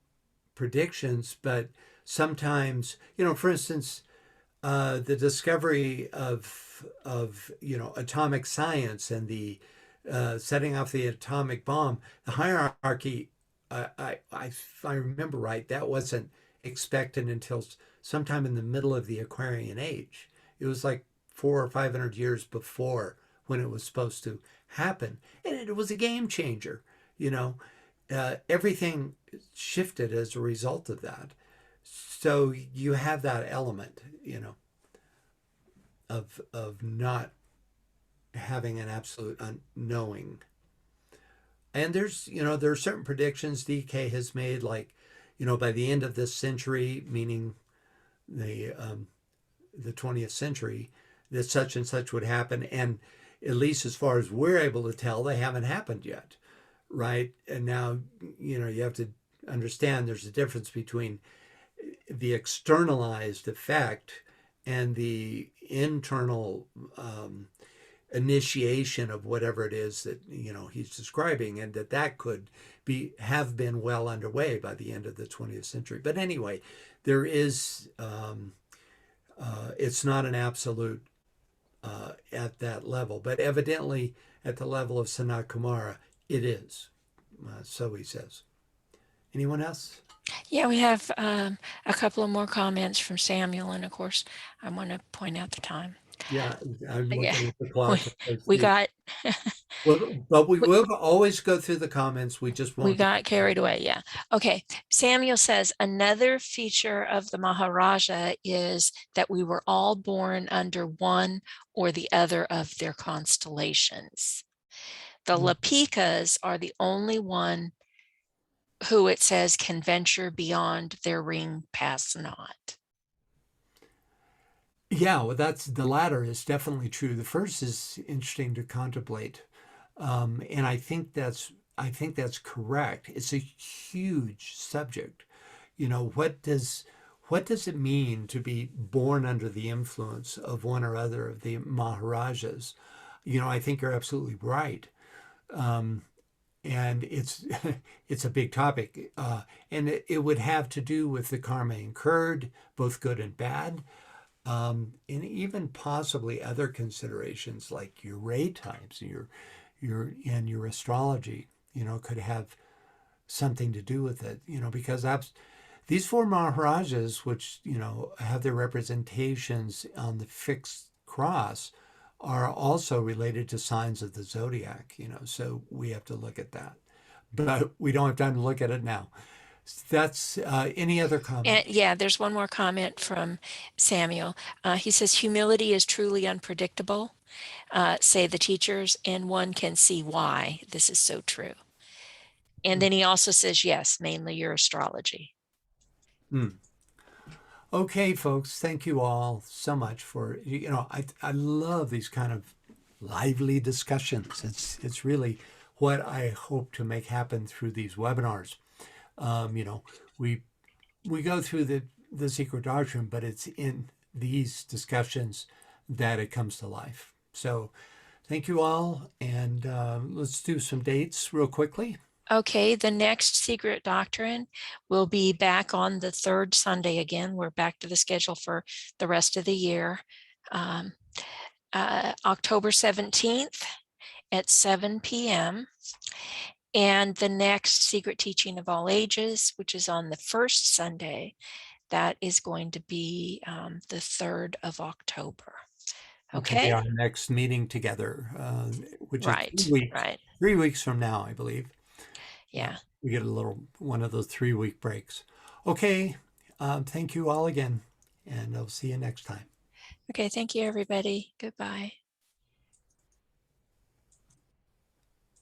predictions, but sometimes, for instance, the discovery of atomic science and the setting off the atomic bomb, the hierarchy, if I remember right, that wasn't expected until sometime in the middle of the Aquarian Age. It was like 400 or 500 years before when it was supposed to happen, and it was a game changer. Everything shifted as a result of that. So you have that element, of not having an absolute knowing. And there are certain predictions DK has made, like, by the end of this century, meaning the 20th century, that such and such would happen. And at least as far as we're able to tell, they haven't happened yet, right? And now, you have to understand there's a difference between the externalized effect and the internal initiation of whatever it is that he's describing, and that could have been well underway by the end of the 20th century. But anyway, there is it's not an absolute at that level, but evidently at the level of Sanat Kumara it is. So he says. Anyone else? Yeah, we have a couple of more comments from Samuel, and of course I want to point out the time. Yeah, I'm looking at the clock. We got but we will always go through the comments. We just won't. We got carried away. Yeah. Okay. Samuel says another feature of the Maharaja is that we were all born under one or the other of their constellations. The Lapikas are the only one who it says can venture beyond their ring pass not. Yeah, well, the latter is definitely true. The first is interesting to contemplate, and I think that's correct. It's a huge subject. What does it mean to be born under the influence of one or other of the Maharajas? I think you're absolutely right, and it's it's a big topic, and it would have to do with the karma incurred, both good and bad. And even possibly other considerations like your ray types, your astrology, could have something to do with it. Because These four Maharajahs, which, have their representations on the fixed cross, are also related to signs of the zodiac, so we have to look at that. But we don't have time to look at it now. That's any other comment? And yeah, there's one more comment from Samuel. He says, humility is truly unpredictable, say the teachers, and one can see why this is so true. And then he also says, yes, mainly your astrology. Okay, folks, thank you all so much for, I love these kind of lively discussions. It's really what I hope to make happen through these webinars. We go through the Secret Doctrine, but it's in these discussions that it comes to life. So thank you all, and let's do some dates real quickly. Okay, the next Secret Doctrine will be back on the third Sunday again. We're back to the schedule for the rest of the year. October 17th at 7 p.m. And the next Secret Teaching of All Ages, which is on the first Sunday, that is going to be the 3rd of October. Okay. Our next meeting together, which is 3 weeks from now, I believe. Yeah. We get one of those 3-week breaks. Okay. Thank you all again, and I'll see you next time. Okay. Thank you, everybody. Goodbye.